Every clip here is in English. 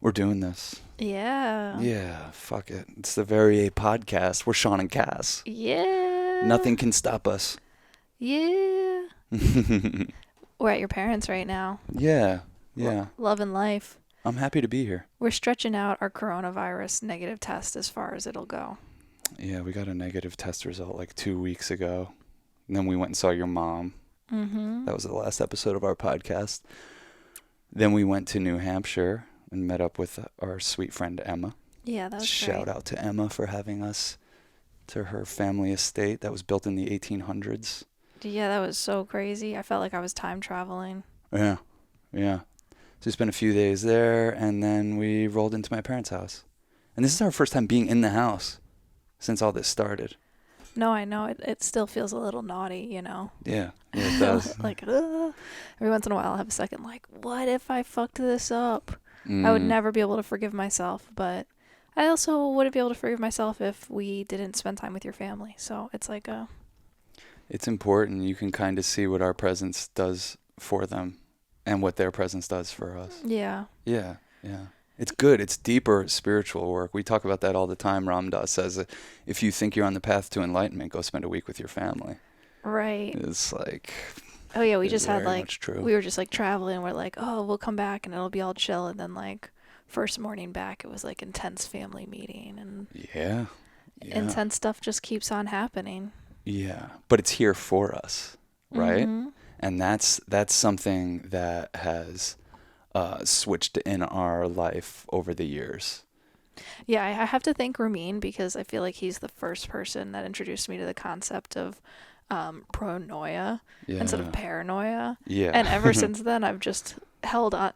We're doing this. Yeah. Yeah, fuck it. It's the Very A podcast. We're Sean and Cass. Yeah. Nothing can stop us. Yeah. We're at your parents' right now. Yeah, yeah. Loving life. I'm happy to be here. We're stretching out our coronavirus negative test as far as it'll go. Yeah, we got a negative test result like 2 weeks ago. And then we went and saw your mom. Mm-hmm. That was the last episode of our podcast. Then we went to New Hampshire and met up with our sweet friend Emma. Yeah, that was Shout great. out to Emma for having us to her family estate that was built in the 1800s. Yeah, that was so crazy. I felt like I was time traveling. Yeah, yeah. So we spent a few days there, and then we rolled into my parents' house. And this is our first time being in the house since all this started. No, I know. It still feels a little naughty, Yeah, it does. like, every once in a while I'll have a second, like, what if I fucked this up? I would never be able to forgive myself, but I also wouldn't be able to forgive myself if we didn't spend time with your family. So it's like It's important. You can kind of see what our presence does for them and what their presence does for us. yeah. Yeah, yeah. It's good. It's deeper spiritual work. We talk about that all the time. Ram Dass says that if you think you're on the path to enlightenment, go spend a week with your family. Right. It's like, Oh yeah, we it's just had very like much true. we were just like traveling. We're like, oh, we'll come back and it'll be all chill. And then like first morning back, it was like intense family meeting and Yeah, yeah. intense stuff just keeps on happening. Yeah, but it's here for us, right? Mm-hmm. And that's something that has switched in our life over the years. Yeah, I have to thank Ramin because I feel like he's the first person that introduced me to the concept of pronoia Yeah. instead of paranoia. Yeah. And ever since then, I've just held on.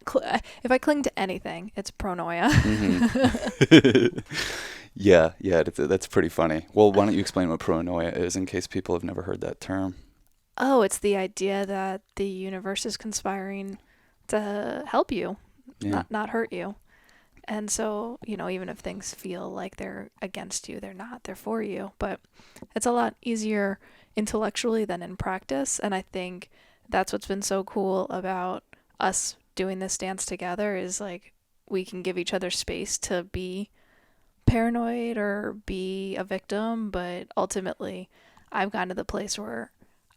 If I cling to anything, it's pronoia. Mhm. Yeah, that's pretty funny. Well, why don't you explain what pronoia is in case people have never heard that term? Oh, it's the idea that the universe is conspiring to help you, Yeah. not hurt you. And so, even if things feel like they're against you, they're not. They're for you. But it's a lot easier intellectually than in practice. And I think that's what's been so cool about us doing this dance together is like we can give each other space to be paranoid or be a victim. But ultimately, I've gotten to the place where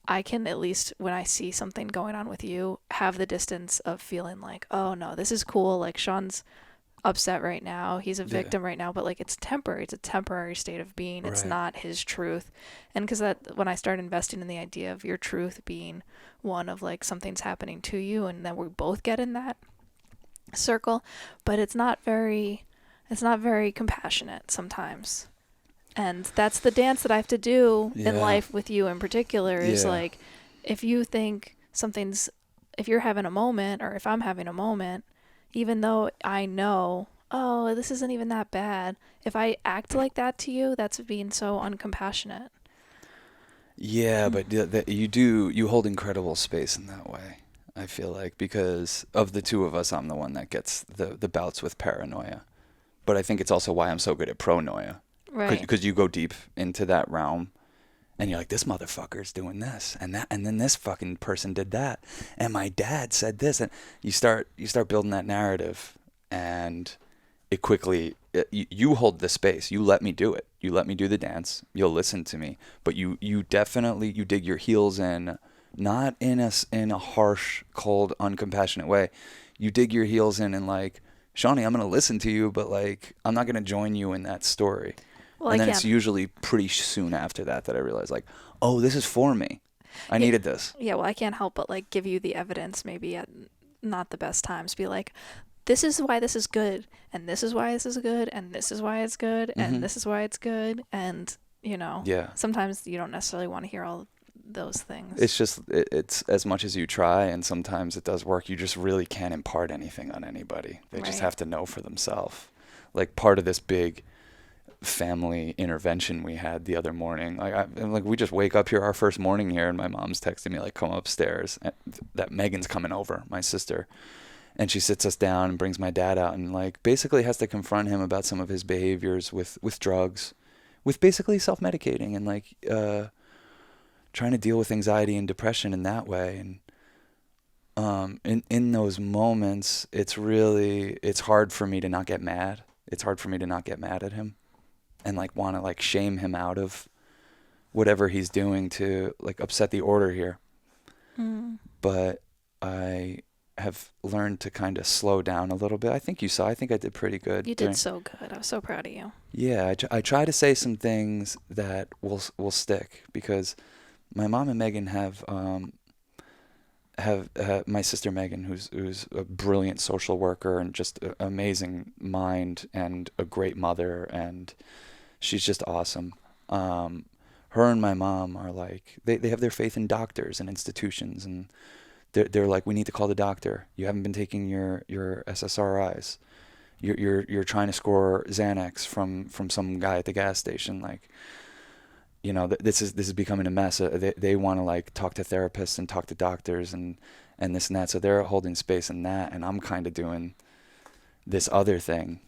I can, at least when I see something going on with you, have the distance of feeling like, oh no, this is cool. Like Sean's upset right now. He's a Yeah. victim right now, but like it's temporary. It's a temporary state of being. It's Right. not his truth. And because that, when I started investing in the idea of your truth being one of like something's happening to you, and then we both get in that circle, but it's not very compassionate sometimes. And that's the dance that I have to do in Yeah. life with you in particular is Yeah. like, if you think if you're having a moment or if I'm having a moment, even though I know, oh, this isn't even that bad, if I act like that to you, that's being so uncompassionate. Yeah, but you hold incredible space in that way. I feel like because of the two of us, I'm the one that gets the bouts with paranoia. But I think it's also why I'm so good at pronoia. Right. Because you go deep into that realm and you're like, this motherfucker's doing this and that, and then this fucking person did that, and my dad said this, and you start building that narrative, and it quickly you hold the space. You let me do it. You let me do the dance. You'll listen to me, but you definitely you dig your heels in, not in a harsh, cold, uncompassionate way. You dig your heels in and like, Shawnee, I'm gonna listen to you, but like I'm not gonna join you in that story. Well, And I then it's can't. usually pretty soon after that I realize like, oh, this is for me. I needed this. Yeah, well, I can't help but like give you the evidence maybe at not the best times. Be like, this is why this is good, and this is why this is good, and this is why it's good, Mhm. and this is why it's good, and Yeah. sometimes you don't necessarily want to hear all those things. It's just it's as much as you try, and sometimes it does work. You just really can't impart anything on anybody. They just Right. have to know for themselves. Like part of this big family intervention we had the other morning. Like we just wake up here our first morning here, and my mom's texting me like, come upstairs, that Megan's coming over, my sister. And she sits us down and brings my dad out and like basically has to confront him about some of his behaviors with drugs, with basically self-medicating and like trying to deal with anxiety and depression in that way. And in those moments, it's hard for me to not get mad. It's hard for me to not get mad at him and like want to like shame him out of whatever he's doing to like upset the order here. Mm. But I have learned to kind of slow down a little bit. I think you saw. I think I did pretty good You during. did so good. I was so proud of you. Yeah, I try to say some things that will stick because my mom and Megan have my sister Megan, who's a brilliant social worker and just an amazing mind and a great mother, and she's just awesome. Her and my mom are like they have their faith in doctors and institutions, and they're like, we need to call the doctor. You haven't been taking your SSRIs. You're trying to score Xanax from some guy at the gas station. Like, you know, this is becoming a mess. They want to like talk to therapists and talk to doctors and this and that. So they're holding space in that, and I'm kind of doing this other thing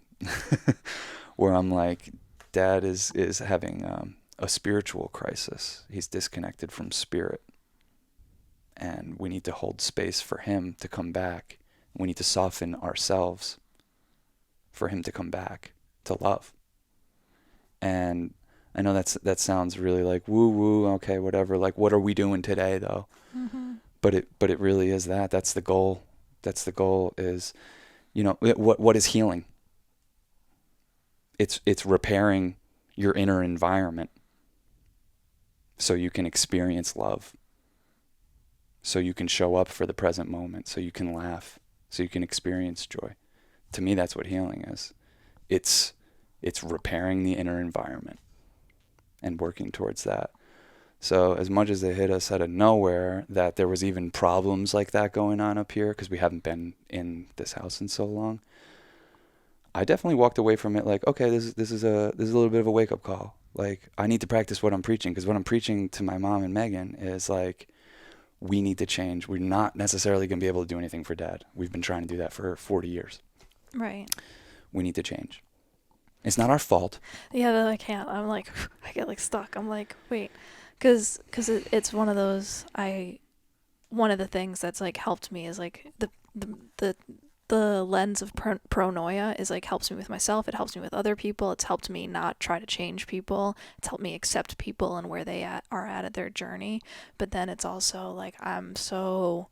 where I'm like, Dad is having a spiritual crisis. He's disconnected from spirit, and we need to hold space for him to come back. We need to soften ourselves for him to come back to love. And I know that sounds really like woo woo, okay, whatever. Like, what are we doing today though? Mm-hmm. But it really is that. That's the goal. That's the goal is, you know, what is healing? It's repairing your inner environment so you can experience love. So you can show up for the present moment, so you can laugh, so you can experience joy. To me, that's what healing is. It's repairing the inner environment and working towards that. So as much as they hit us out of nowhere, that there was even problems like that going on up here, because we haven't been in this house in so long, I definitely walked away from it like, okay, this is a little bit of a wake up call. Like, I need to practice what I'm preaching, because what I'm preaching to my mom and Megan is like, we need to change. We're not necessarily going to be able to do anything for Dad. We've been trying to do that for 40 years. Right. We need to change. It's not our fault. Yeah, that I can't. I'm like, I get like stuck. I'm like, wait, because it's one of those. One of the things that's like helped me is like the lens of pronoia is like helps me with myself. It helps me with other people. It's helped me not try to change people. It's helped me accept people and where they are at their journey. But then it's also like I'm so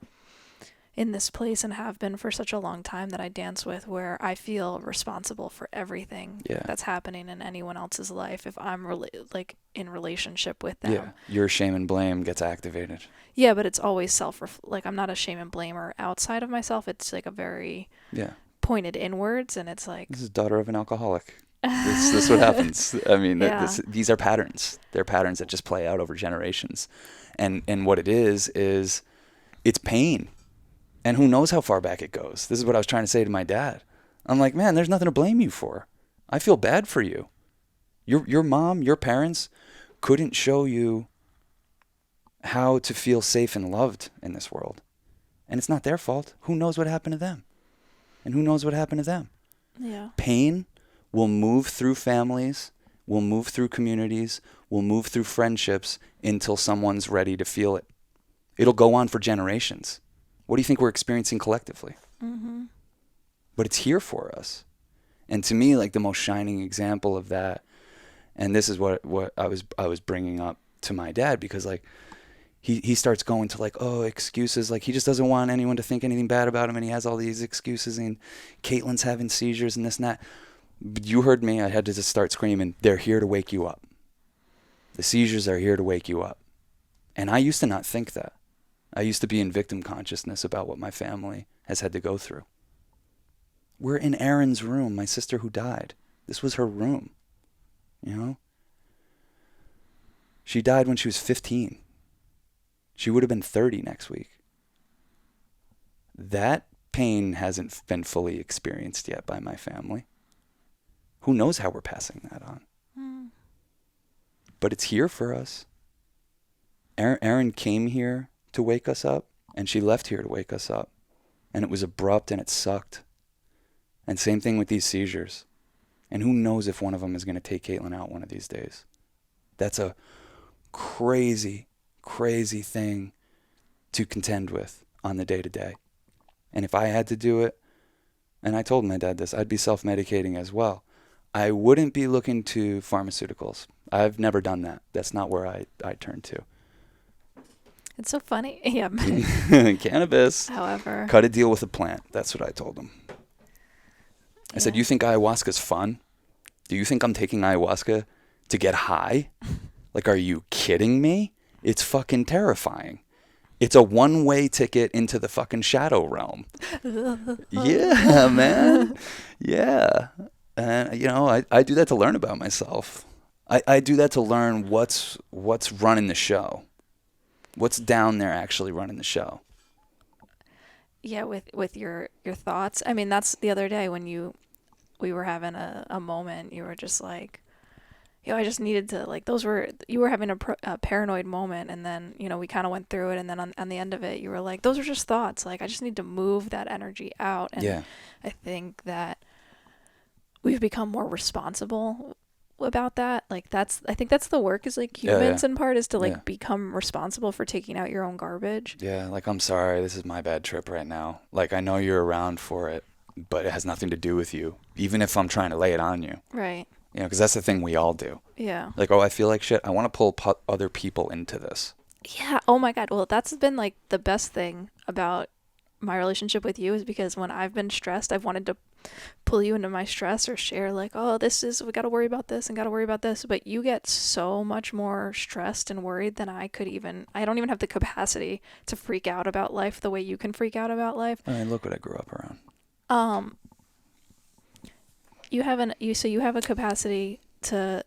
in this place and have been for such a long time that I dance with, where I feel responsible for everything that's happening in anyone else's life if I'm like in relationship with them. Yeah, your shame and blame gets activated. Yeah, but it's always like I'm not a shame and blamer outside of myself. It's like a very pointed inwards, and it's like, this is daughter of an alcoholic. This is what happens. I mean, these are patterns. They're patterns that just play out over generations, and what it is it's pain. And who knows how far back it goes. This is what I was trying to say to my dad. I'm like, man, there's nothing to blame you for. I feel bad for you. Your mom, your parents couldn't show you how to feel safe and loved in this world. And it's not their fault. Who knows what happened to them? And who knows what happened to them? Yeah. Pain will move through families, will move through communities, will move through friendships until someone's ready to feel it. It'll go on for generations. What do you think we're experiencing collectively? Mm-hmm. But it's here for us. And to me, like the most shining example of that, and this is what I was bringing up to my dad, because like he starts going to like, oh, excuses. Like he just doesn't want anyone to think anything bad about him, and he has all these excuses, and Caitlin's having seizures and this and that. But you heard me. I had to just start screaming, they're here to wake you up. The seizures are here to wake you up. And I used to not think that. I used to be in victim consciousness about what my family has had to go through. We're in Erin's room, my sister who died. This was her room, you know? She died when she was 15. She would have been 30 next week. That pain hasn't been fully experienced yet by my family. Who knows how we're passing that on? Mm. But it's here for us. Erin came here to wake us up, and she left here to wake us up. And it was abrupt and it sucked. And same thing with these seizures. And who knows if one of them is going to take Caitlin out one of these days. That's a crazy, crazy thing to contend with on the day-to-day. And if I had to do it, and I told my dad this, I'd be self-medicating as well. I wouldn't be looking to pharmaceuticals. I've never done that. That's not where I turn to. It's so funny. Yeah. Cannabis. However, Cut a deal with a plant. That's what I told him. I said, yeah. you think ayahuasca's fun? Do you think I'm taking ayahuasca to get high? Like, are you kidding me? It's fucking terrifying. It's a one-way ticket into the fucking shadow realm. Yeah, man. Yeah. And, you know, I do that to learn about myself. I do that to learn what's running the show. What's down there actually running the show. Yeah, with your thoughts. I mean, that's the other day when we were having a moment. You were just like, I just needed to, like, you were having a paranoid moment, and then, we kind of went through it, and then on the end of it, you were like, those are just thoughts. Like, I just need to move that energy out. And Yeah. I think that we've become more responsible about that. Like, I think that's the work, is like humans in part, is to like become responsible for taking out your own garbage. Yeah, like, I'm sorry, this is my bad trip right now. Like, I know you're around for it, but it has nothing to do with you, even if I'm trying to lay it on you. Right. You know, because that's the thing we all do. Yeah. Like, oh, I feel like shit. I want to pull other people into this. Yeah. Oh my God. Well, that's been like the best thing about my relationship with you, is because when I've been stressed, I've wanted to pull you into my stress, or share like, oh, we got to worry about this and got to worry about this. But you get so much more stressed and worried than I don't even have the capacity to freak out about life the way you can freak out about life. I mean, look what I grew up around. You have a capacity to,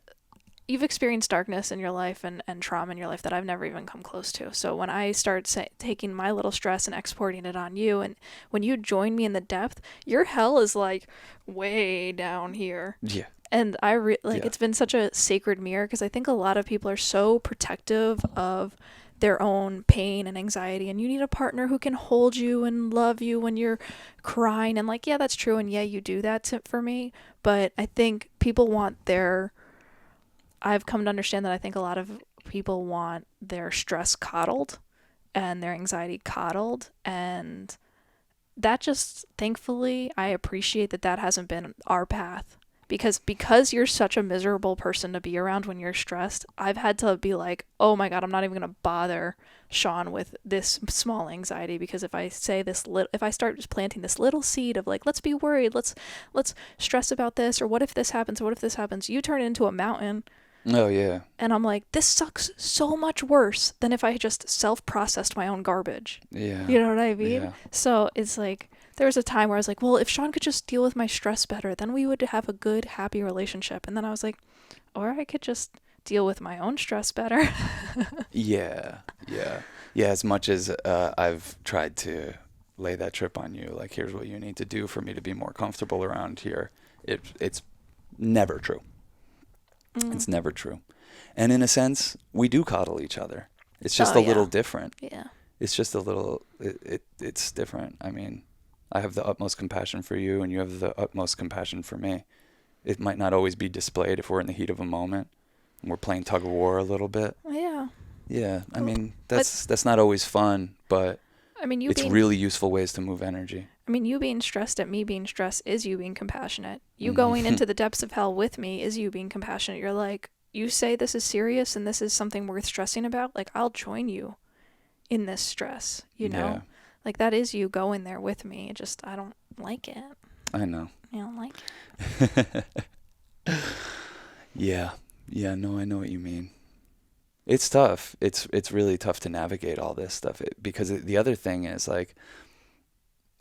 you've experienced darkness in your life and trauma in your life that I've never even come close to. So when I start taking my little stress and exporting it on you, and when you join me in the depth, your hell is like way down here. Yeah. And it's been such a sacred mirror, because I think a lot of people are so protective of their own pain and anxiety, and you need a partner who can hold you and love you when you're crying, and like, yeah, that's true, and yeah, you do that for me. But I think I've come to understand that I think a lot of people want their stress coddled and their anxiety coddled, and that just, thankfully, I appreciate that hasn't been our path. Because you're such a miserable person to be around when you're stressed, I've had to be like, oh my God, I'm not even going to bother Sean with this small anxiety, because if I start just planting this little seed of like, let's be worried, let's stress about this, or what if this happens, you turn it into a mountain. Oh, yeah. And I'm like, this sucks so much worse than if I just self-processed my own garbage. Yeah. You know what I mean? Yeah. So it's like, there was a time where I was like, well, if Sean could just deal with my stress better, then we would have a good, happy relationship. And then I was like, or I could just deal with my own stress better. Yeah. Yeah. Yeah. As much as I've tried to lay that trip on you, like, here's what you need to do for me to be more comfortable around here, it's never true. It's never true. And in a sense, we do coddle each other. It's just a little different. Yeah. It's just a little, it's different. I mean, I have the utmost compassion for you, and you have the utmost compassion for me. It might not always be displayed if we're in the heat of a moment and we're playing tug of war a little bit. Yeah. Yeah. I mean, that's not always fun, but I mean, it's really useful ways to move energy. I mean, you being stressed at me being stressed is you being compassionate. You going into the depths of hell with me is you being compassionate. You're like, you say this is serious and this is something worth stressing about, like, I'll join you in this stress, you know? Yeah. Like, that is you going there with me. Just, I don't like it. I know. I don't like it. Yeah. Yeah, no, I know what you mean. It's tough. It's really tough to navigate all this stuff, because the other thing is, like,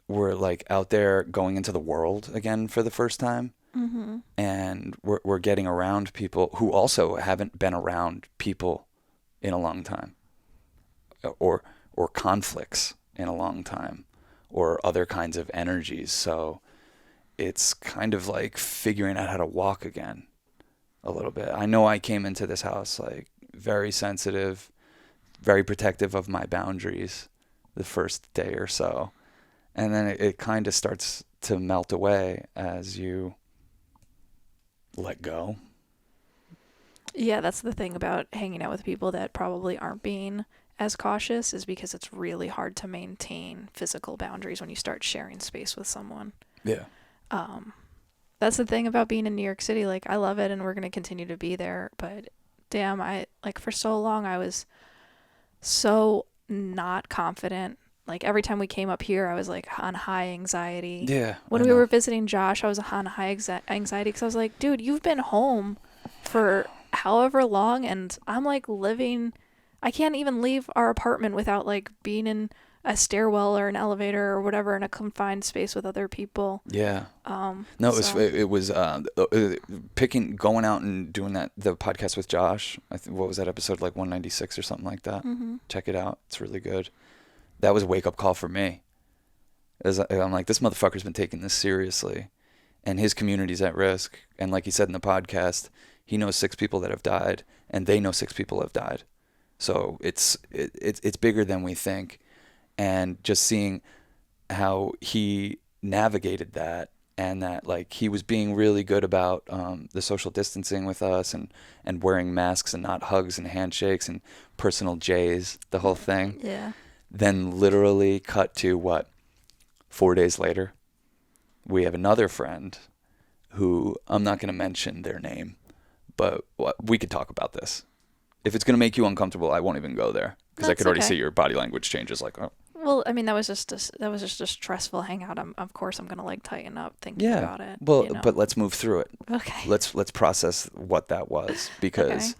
we're like out there going into the world again for the first time. Mm-hmm. And we're getting around people who also haven't been around people in a long time, or conflicts in a long time, or other kinds of energies. So it's kind of like figuring out how to walk again a little bit. I know I came into this house like very sensitive, very protective of my boundaries the first day or so. And then it kind of starts to melt away as you let go. Yeah, that's the thing about hanging out with people that probably aren't being as cautious is because it's really hard to maintain physical boundaries when you start sharing space with someone. Yeah. That's the thing about being in New York City. Like, I love it and we're going to continue to be there, but damn, for so long I was so not confident. Like, every time we came up here, I was like on high anxiety. Yeah. When we were visiting Josh, I was on high anxiety because I was like, dude, you've been home for however long, and I'm like living. I can't even leave our apartment without like being in a stairwell or an elevator or whatever in a confined space with other people. Yeah. No, it was going out and doing the podcast with Josh. What was that episode, like 196 or something like that? Mm-hmm. Check it out. It's really good. That was a wake up call for me. I'm like, this motherfucker's been taking this seriously, and his community's at risk. And like he said in the podcast, he knows 6 people that have died, and they know 6 people have died. So it's bigger than we think. And just seeing how he navigated that, and that like he was being really good about the social distancing with us, and wearing masks and not hugs and handshakes and personal J's, the whole thing. Yeah. Then literally cut to 4 days later, we have another friend who, I'm not going to mention their name, but we could talk about this. If it's going to make you uncomfortable, I won't even go there, because I could already see your body language changes. Like, oh. Well, I mean, that was just a stressful hangout. Of course, I'm gonna like tighten up thinking about it. Well, but let's move through it. Okay. Let's process what that was, because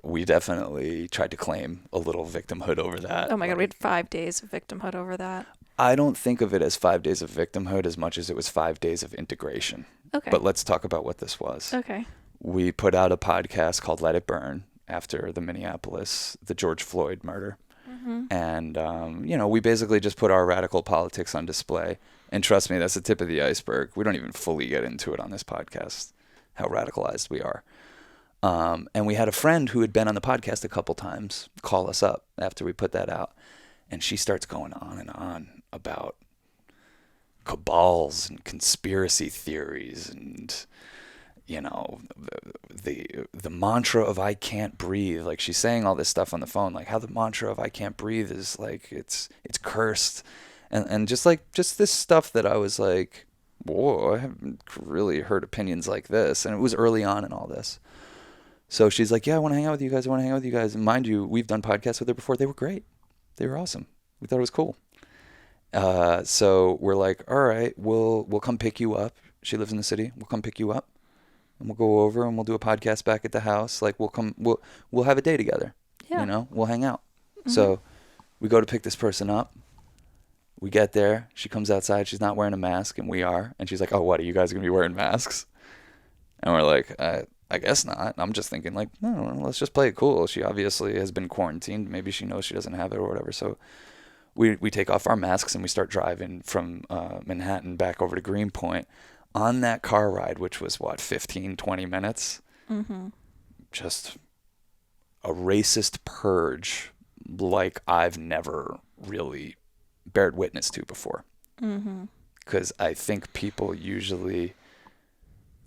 we definitely tried to claim a little victimhood over that. Oh my God, we had 5 days of victimhood over that. I don't think of it as 5 days of victimhood as much as it was 5 days of integration. Okay. But let's talk about what this was. Okay. We put out a podcast called Let It Burn after the George Floyd murder. Mm-hmm. And, we basically just put our radical politics on display. And trust me, that's the tip of the iceberg. We don't even fully get into it on this podcast, how radicalized we are. And we had a friend who had been on the podcast a couple times call us up after we put that out. And she starts going on and on about cabals and conspiracy theories and, the mantra of I can't breathe. Like, she's saying all this stuff on the phone, like how the mantra of I can't breathe is like, it's cursed. And just this stuff that I was like, whoa, I haven't really heard opinions like this. And it was early on in all this. So she's like, yeah, I want to hang out with you guys. And mind you, we've done podcasts with her before. They were great. They were awesome. We thought it was cool. So we're like, all right, we'll come pick you up. She lives in the city. We'll come pick you up, and we'll go over and we'll do a podcast back at the house. Like, we'll have a day together. Yeah. We'll hang out. Mm-hmm. So we go to pick this person up. We get there. She comes outside. She's not wearing a mask, and we are. And she's like, oh, what, are you guys going to be wearing masks? And we're like, I guess not. I'm just thinking, like, no, let's just play it cool. She obviously has been quarantined. Maybe she knows she doesn't have it or whatever. So we take off our masks and we start driving from Manhattan back over to Greenpoint. On that car ride, which was, 15, 20 minutes, mm-hmm. just a racist purge like I've never really bared witness to before. Mm-hmm. Because I think people usually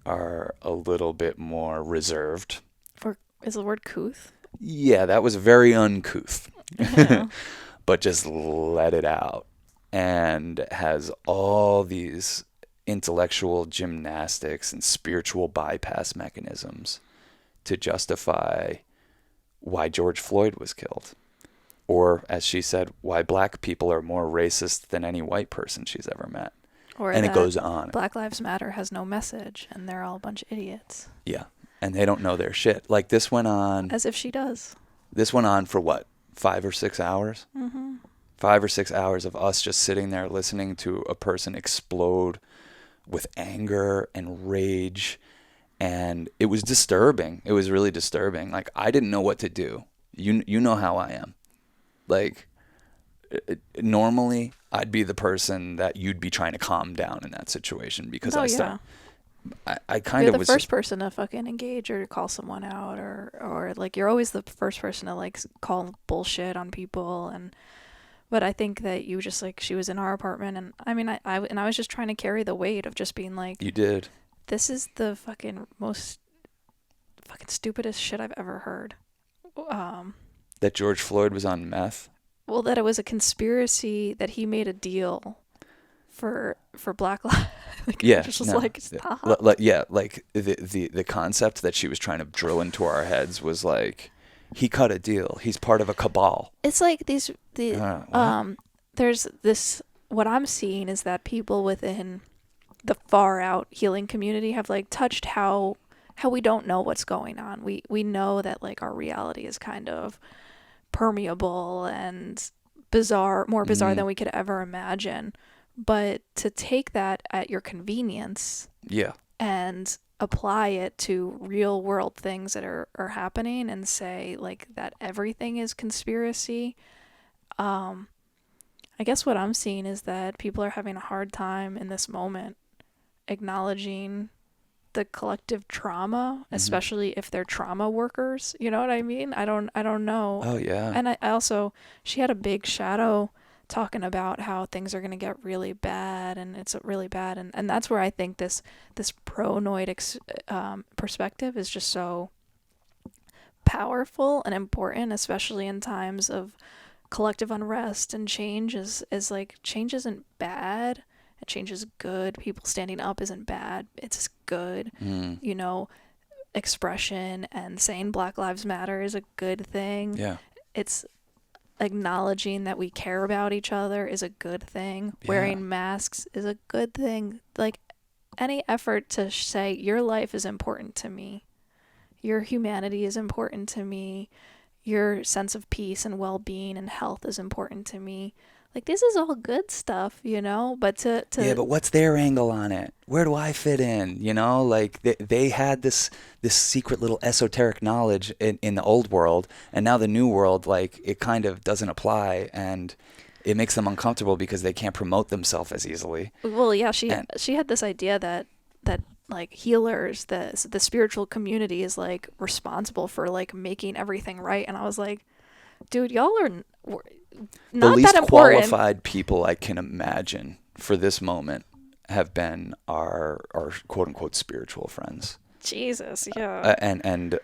are a little bit more reserved. Or is the word couth? Yeah, that was very uncouth. Yeah. But just let it out, and has all these intellectual gymnastics and spiritual bypass mechanisms to justify why George Floyd was killed. Or, as she said, why black people are more racist than any white person she's ever met. Or and it goes on. Black Lives Matter has no message, and they're all a bunch of idiots. Yeah, and they don't know their shit. Like, this went on... As if she does. This went on for, 5 or 6 hours? Mm-hmm. 5 or 6 hours of us just sitting there listening to a person explode with anger and rage. And it was disturbing. It was really disturbing. Like, I didn't know what to do. You know how I am. Like, normally I'd be the person that you'd be trying to calm down in that situation, because I kind of You're the was first person to fucking engage or to call someone out, or like, you're always the first person to like call bullshit on people. But I think that you just, like, she was in our apartment, and I mean, I was just trying to carry the weight of just being like, you did. This is the fucking most fucking stupidest shit I've ever heard. That George Floyd was on meth? Well, that it was a conspiracy, that he made a deal for Black Lives. Like, I Yeah, just was no. like, stop. Yeah, like the concept that she was trying to drill into our heads was like, he cut a deal. He's part of a cabal. It's like What? there's this, what I'm seeing is that people within the far out healing community have like touched how we don't know what's going on. We know that like our reality is kind of permeable and bizarre, more bizarre Mm, than we could ever imagine. But to take that at your convenience yeah. and apply it to real world things that are happening and say like that everything is conspiracy. um I guess what I'm seeing is that people are having a hard time in this moment acknowledging the collective trauma, Hmm. especially if they're trauma workers. You know what I mean? I don't know. Oh yeah. And I also, she had a big shadow talking about how things are going to get really bad and it's really bad, and that's where I think this pronoid perspective is just so powerful and important, especially in times of collective unrest and change. Is like, change isn't bad, change is good. People standing up isn't bad, it's good. Mm, You know, expression and saying Black Lives Matter is a good thing. yeah. It's acknowledging that we care about each other is a good thing. Yeah. Wearing masks is a good thing. Like, any effort to say your life is important to me, your humanity is important to me, your sense of peace and well-being and health is important to me. Like, this is all good stuff, you know. But Yeah, to but what's their angle on it? Where do I fit in? You know, like they had this secret little esoteric knowledge in the old world, and now the new world, like it kind of doesn't apply, and it makes them uncomfortable because they can't promote themselves as easily. well, yeah, she And she had this idea that like healers, the spiritual community is like responsible for like making everything right, and I was like, dude, y'all are the not that least important. qualified people I can imagine for this moment have been our quote unquote spiritual friends. Jesus, yeah. And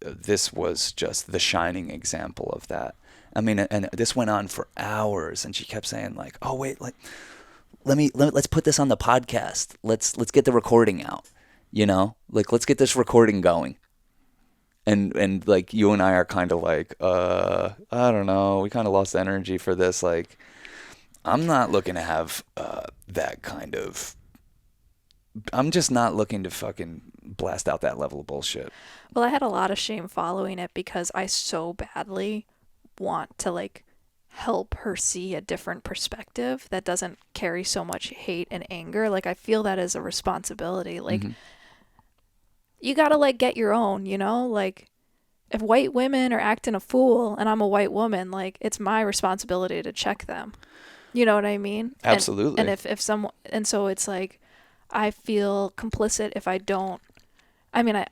this was just the shining example of that. I mean, and this went on for hours, and she kept saying like, "Oh wait, like let's put this on the podcast. Let's get the recording out. You know, like let's get this recording going." And like you and I are kind of like, I don't know, we kind of lost energy for this. Like, I'm not looking to have that kind of. I'm just not looking to fucking blast out that level of bullshit. Well, I had a lot of shame following it because I so badly want to like help her see a different perspective that doesn't carry so much hate and anger. Like, I feel that as a responsibility. Like, Hmm. you got to like get your own, you know? Like, if white women are acting a fool and I'm a white woman, like, it's my responsibility to check them. You know what I mean? And Absolutely. if someone, and so it's like I feel complicit if I don't. I mean,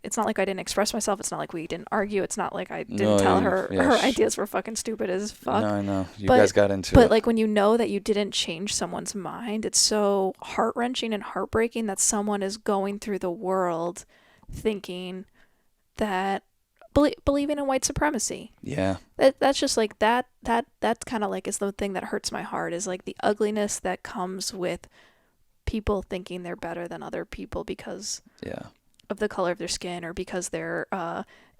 it's not like I didn't express myself. It's not like we didn't argue. It's not like I didn't No, tell her yeah, her ideas were fucking stupid as no, fuck. I know. You guys But got into but it. like, when you know that you didn't change someone's mind, it's so heart-wrenching and heartbreaking that someone is going through the world thinking that believing in white supremacy. Yeah, That's just like that kind of like is the thing that hurts my heart, is like the ugliness that comes with people thinking they're better than other people because yeah, of the color of their skin, or because their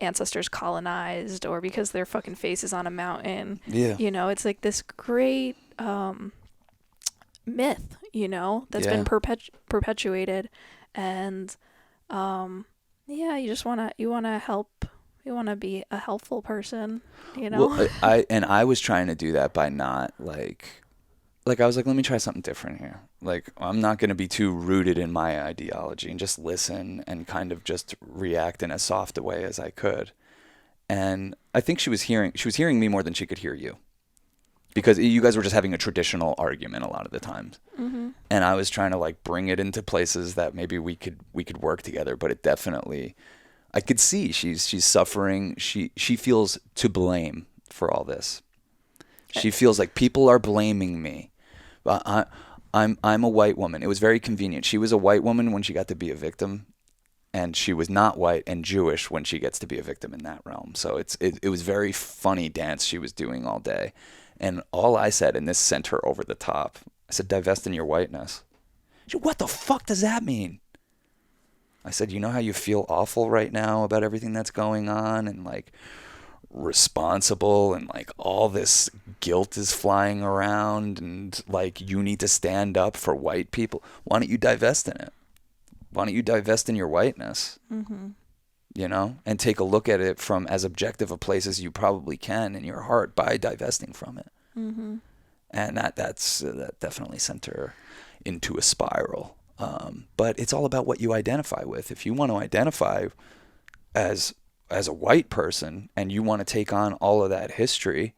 ancestors colonized, or because their fucking face is on a mountain. yeah, You know, it's like this great myth, you know, that's been yeah. perpetuated. And yeah, you want to help, you want to be a helpful person, you Well, know. I was trying to do that by not like I was like, let me try something different here. Like, I'm not going to be too rooted in my ideology and just listen and kind of just react in as soft a way as I could. And I think she was hearing me more than she could hear you because you guys were just having a traditional argument a lot of the times. Mhm. And I was trying to like bring it into places that maybe we could work together, but it definitely I could see she's suffering. She feels to blame for all this. She feels like people are blaming me. I'm a white woman. It was very convenient. She was a white woman when she got to be a victim, and she was not white and Jewish when she gets to be a victim in that realm. So it was very funny dance she was doing all day. And all I said, and this sent her over the top, I said, divest in your whiteness. She said, what the fuck does that mean? I said, you know how you feel awful right now about everything that's going on and like responsible and like all this guilt is flying around and like you need to stand up for white people. Why don't you divest in it? Why don't you divest in your whiteness? Mm-hmm. You know, and take a look at it from as objective a place as you probably can in your heart by divesting from it. Mm-hmm. And that definitely sent her into a spiral. But it's all about what you identify with. If you want to identify as a white person and you want to take on all of that history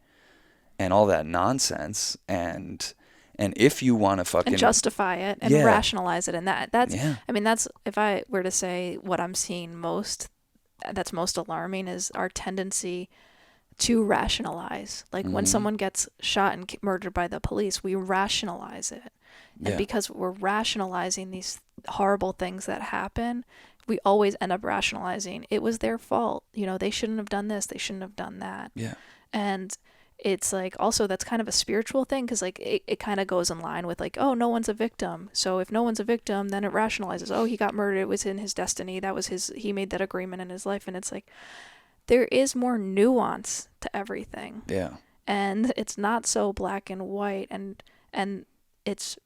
and all that nonsense and if you want to fucking and justify it and rationalize it, and that's I mean, that's, if I were to say what I'm seeing most that's most alarming is our tendency to rationalize. Like when someone gets shot and murdered by the police, we rationalize it. And because we're rationalizing these horrible things that happen, we always end up rationalizing it was their fault. You know, they shouldn't have done this, they shouldn't have done that. Yeah. And it's like, also that's kind of a spiritual thing, because like it kind of goes in line with like, oh, no one's a victim. So if no one's a victim, then it rationalizes, oh, he got murdered, it was in his destiny, that was he made that agreement in his life. And it's like, there is more nuance to everything. Yeah. And it's not so black and white, and it's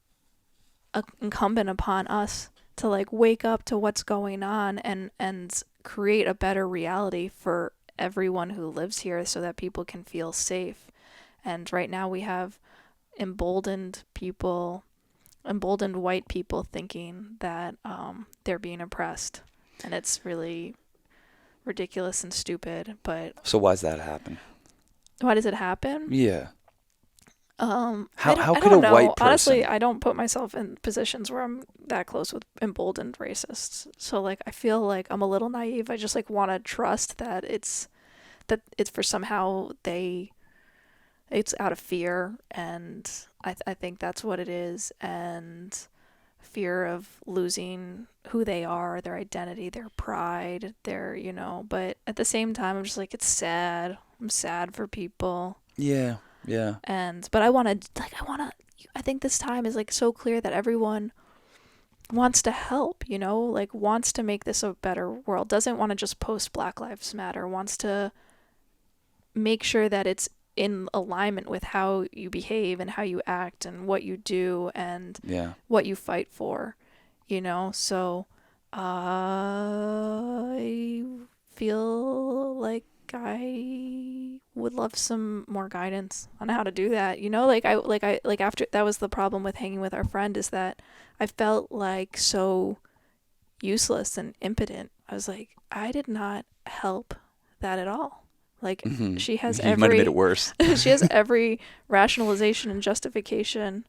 incumbent upon us to like wake up to what's going on and create a better reality for everyone who lives here so that people can feel safe. And right now we have emboldened white people thinking that they're being oppressed, and it's really ridiculous and stupid. But so why's that happen? Why does it happen? Yeah. How could I don't a know. white person... Honestly, I don't put myself in positions where I'm that close with emboldened racists. So like, I feel like I'm a little naive. I just like want to trust that it's for somehow it's out of fear, and I think that's what it is, and fear of losing who they are, their identity, their pride, their, you know. But at the same time, I'm just like, it's sad. I'm sad for people. Yeah. Yeah. But I think this time is like so clear that everyone wants to help, you know, like wants to make this a better world, doesn't want to just post Black Lives Matter, wants to make sure that it's in alignment with how you behave and how you act and what you do and what you fight for, you know. So I feel like I would love some more guidance on how to do that, you know. Like after that was the problem with hanging with our friend, is that I felt like so useless and impotent. I was like, I did not help that at all. Like she has you might have made it worse. She has every rationalization and justification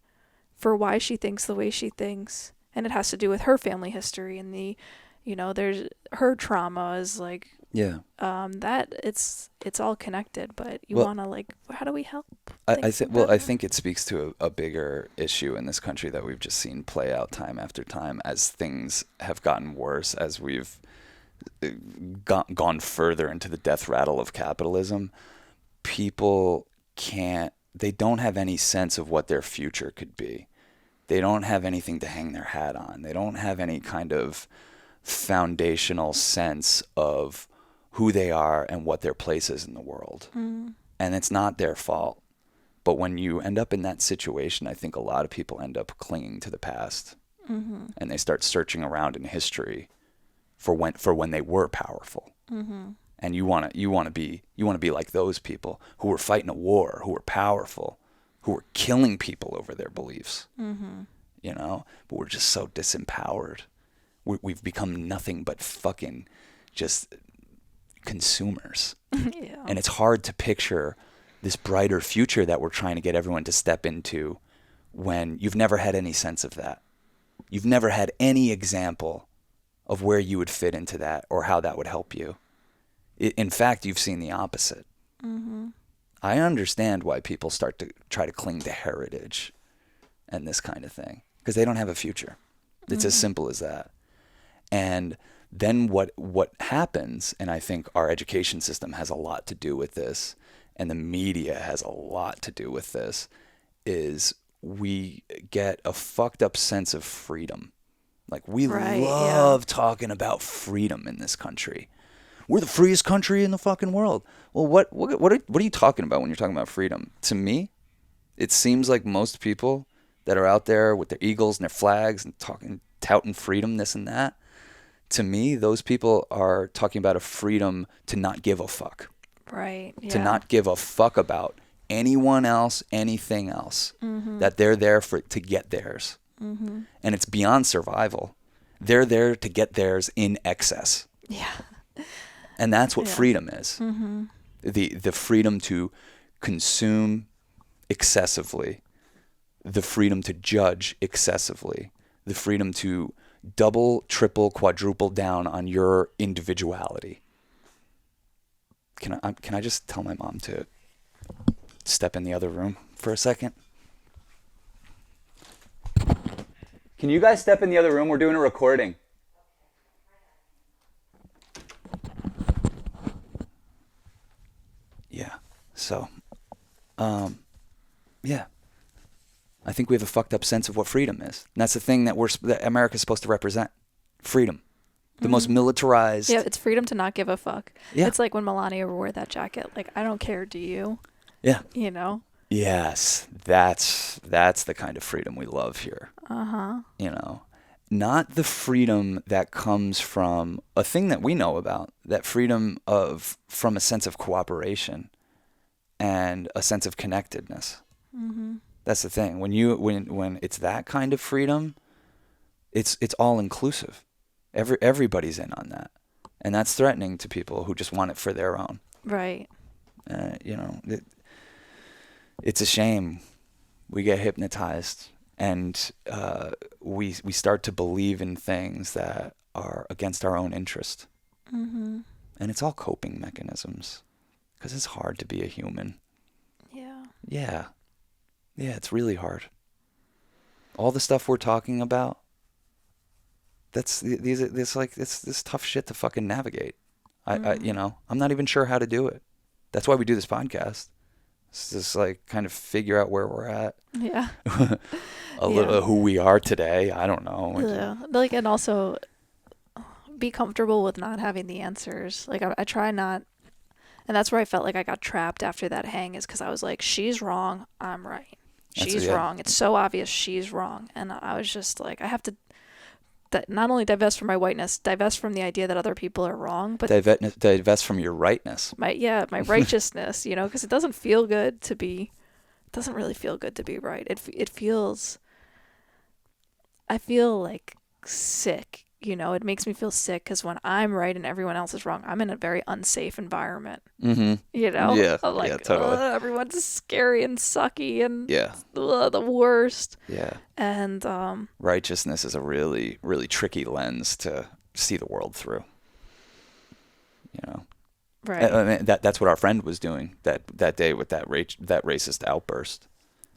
for why she thinks the way she thinks, and it has to do with her family history and the, you know, there's her trauma is like that it's all connected. But you want to like, how do we help? I think it speaks to a bigger issue in this country that we've just seen play out time after time as things have gotten worse, as we've gone further into the death rattle of capitalism. People they don't have any sense of what their future could be. They don't have anything to hang their hat on. They don't have any kind of foundational sense of who they are and what their place is in the world. And it's not their fault. But when you end up in that situation, I think a lot of people end up clinging to the past. And they start searching around in history for when they were powerful. And you want to be like those people who were fighting a war, who were powerful, who were killing people over their beliefs. You know, but we're just so disempowered. We've become nothing but fucking just consumers. And it's hard to picture this brighter future that we're trying to get everyone to step into when you've never had any sense of that. You've never had any example of where you would fit into that or how that would help you. In fact, you've seen the opposite. I understand why people start to try to cling to heritage and this kind of thing, because they don't have a future. It's as simple as that. And then what happens, and I think our education system has a lot to do with this, and the media has a lot to do with this, is we get a fucked up sense of freedom. Like, we Right, yeah. love talking about freedom in this country. We're the freest country in the fucking world. Well, what are you talking about when you're talking about freedom? To me, it seems like most people that are out there with their eagles and their flags and talking, touting freedom, this and that, to me, those people are talking about a freedom to not give a fuck. Right, yeah. To not give a fuck about anyone else, anything else. That they're there to get theirs. And it's beyond survival. They're there to get theirs in excess. Yeah. And that's what freedom is. Mm-hmm. The freedom to consume excessively, the freedom to judge excessively, the freedom to double, triple, quadruple down on your individuality. Can I just tell my mom to step in the other room for a second? Can you guys step in the other room? We're doing a recording. Yeah. So, yeah. I think we have a fucked up sense of what freedom is. And that's the thing that America's supposed to represent. Freedom. The most militarized. Yeah, it's freedom to not give a fuck. Yeah. It's like when Melania wore that jacket. Like, I don't care, do you? Yeah. You know? Yes. That's the kind of freedom we love here. Uh-huh. You know, not the freedom that comes from a thing that we know about, that freedom from a sense of cooperation and a sense of connectedness. Mm-hmm. That's the thing. When it's that kind of freedom, it's all inclusive. Everybody's in on that, and that's threatening to people who just want it for their own. Right. You know, it's a shame. We get hypnotized, and we start to believe in things that are against our own interest. Mm-hmm. And it's all coping mechanisms, because it's hard to be a human. Yeah. Yeah, it's really hard. All the stuff we're talking about, it's this tough shit to fucking navigate. I'm not even sure how to do it. That's why we do this podcast. It's just like kind of figure out where we're at. Yeah. A little who we are today. I don't know. Yeah. Like, and also be comfortable with not having the answers. Like, I try not, and that's where I felt like I got trapped after that hang, is because I was like, she's wrong, I'm right. She's wrong. It's so obvious she's wrong. And I was just like, I have to not only divest from my whiteness, divest from the idea that other people are wrong, but divest from your rightness. My righteousness, because it doesn't feel good to be, doesn't really feel good to be right. It feels, I feel like sick, it makes me feel sick because when I'm right and everyone else is wrong, I'm in a very unsafe environment. Mm-hmm. Yeah. I'm like, yeah, totally. Everyone's scary and sucky and yeah, the worst. Yeah. And righteousness is a really, really tricky lens to see the world through. Right. I mean, that's what our friend was doing that day with that racist outburst.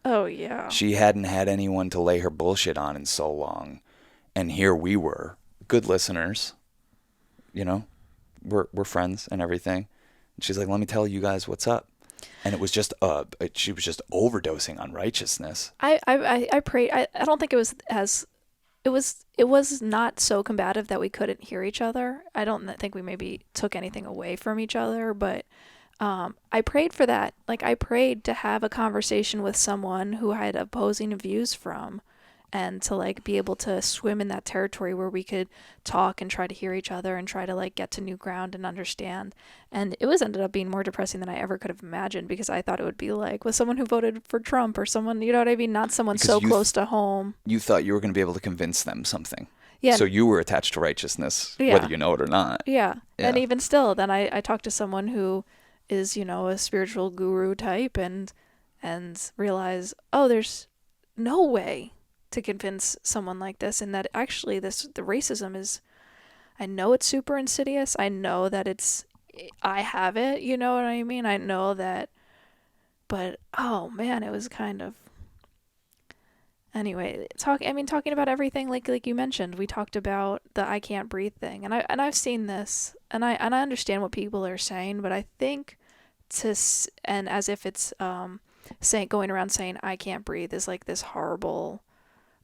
Oh yeah. She hadn't had anyone to lay her bullshit on in so long, and here we were, good listeners. We're friends and everything. And she's like, "Let me tell you guys what's up." And it was just she was just overdosing on righteousness. I prayed. I don't think it was as. It was not so combative that we couldn't hear each other. I don't think we maybe took anything away from each other, but I prayed for that. Like, I prayed to have a conversation with someone who I had opposing views from, and to like be able to swim in that territory where we could talk and try to hear each other and try to like get to new ground and understand. And it ended up being more depressing than I ever could have imagined, because I thought it would be like with someone who voted for Trump or someone, you know what I mean? Not someone so close to home. You thought you were going to be able to convince them something. Yeah. So you were attached to righteousness, whether you know it or not. Yeah. And even still, then I talked to someone who is, a spiritual guru type and realize, oh, there's no way to convince someone like this, and that actually the racism is, I know it's super insidious. I know that I have it, you know what I mean? I know that, but oh man, it was kind of, Anyway, talking about everything like you mentioned, we talked about the I can't breathe thing, and I've seen this, and I understand what people are saying, but I think and as if it's saying, going around saying I can't breathe is like this horrible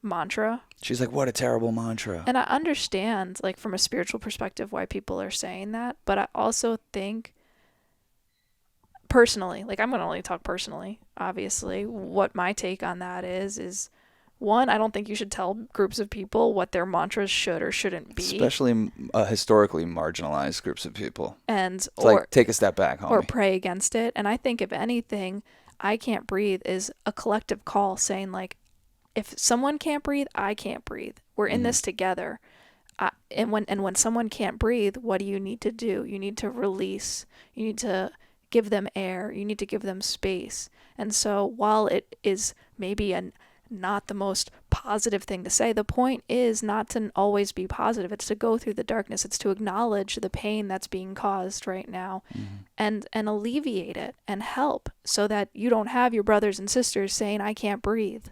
mantra. She's like, what a terrible mantra. And I understand, like, from a spiritual perspective, why people are saying that, but I also think, personally, like, I'm going to only talk personally, obviously, what my take on that is one, I don't think you should tell groups of people what their mantras should or shouldn't be. Especially historically marginalized groups of people. And, It's like, take a step back, homie. Or pray against it. And I think, if anything, I can't breathe is a collective call saying, like, if someone can't breathe, I can't breathe. We're in this together. And when someone can't breathe, what do you need to do? You need to release. You need to give them air. You need to give them space. And so while it is maybe not the most positive thing to say, the point is not to always be positive. It's to go through the darkness. It's to acknowledge the pain that's being caused right now, and alleviate it and help, so that you don't have your brothers and sisters saying, I can't breathe.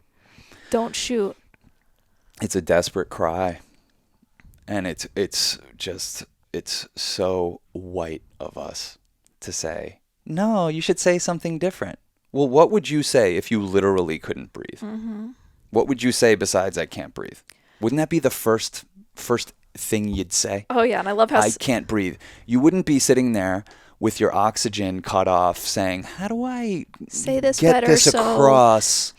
Don't shoot. It's a desperate cry. And it's so white of us to say, no, you should say something different. Well, what would you say if you literally couldn't breathe? Mm-hmm. What would you say besides I can't breathe? Wouldn't that be the first thing you'd say? Oh, yeah, and I love how... I can't breathe. You wouldn't be sitting there with your oxygen cut off saying, how do I say this get better, this across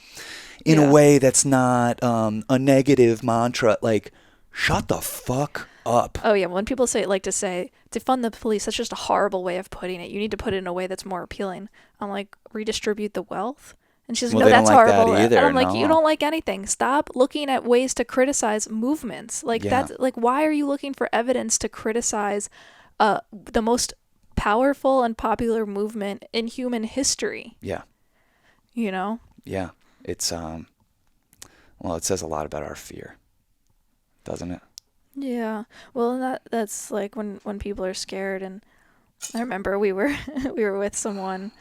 in Yeah. a way that's not a negative mantra? Like, shut the fuck up. Oh, yeah, when people like to say, defund the police, that's just a horrible way of putting it. You need to put it in a way that's more appealing. I'm like, redistribute the wealth? And she's like, Well, no, they that's don't like that horrible. either, And I'm like, no. you don't like anything. Stop looking at ways to criticize movements. Like, Yeah. that's like, why are you looking for evidence to criticize the most powerful and popular movement in human history? Yeah. You know? Yeah. It's, well, it says a lot about our fear, doesn't it? Yeah. Well, and that's like when people are scared. And I remember we were with someone,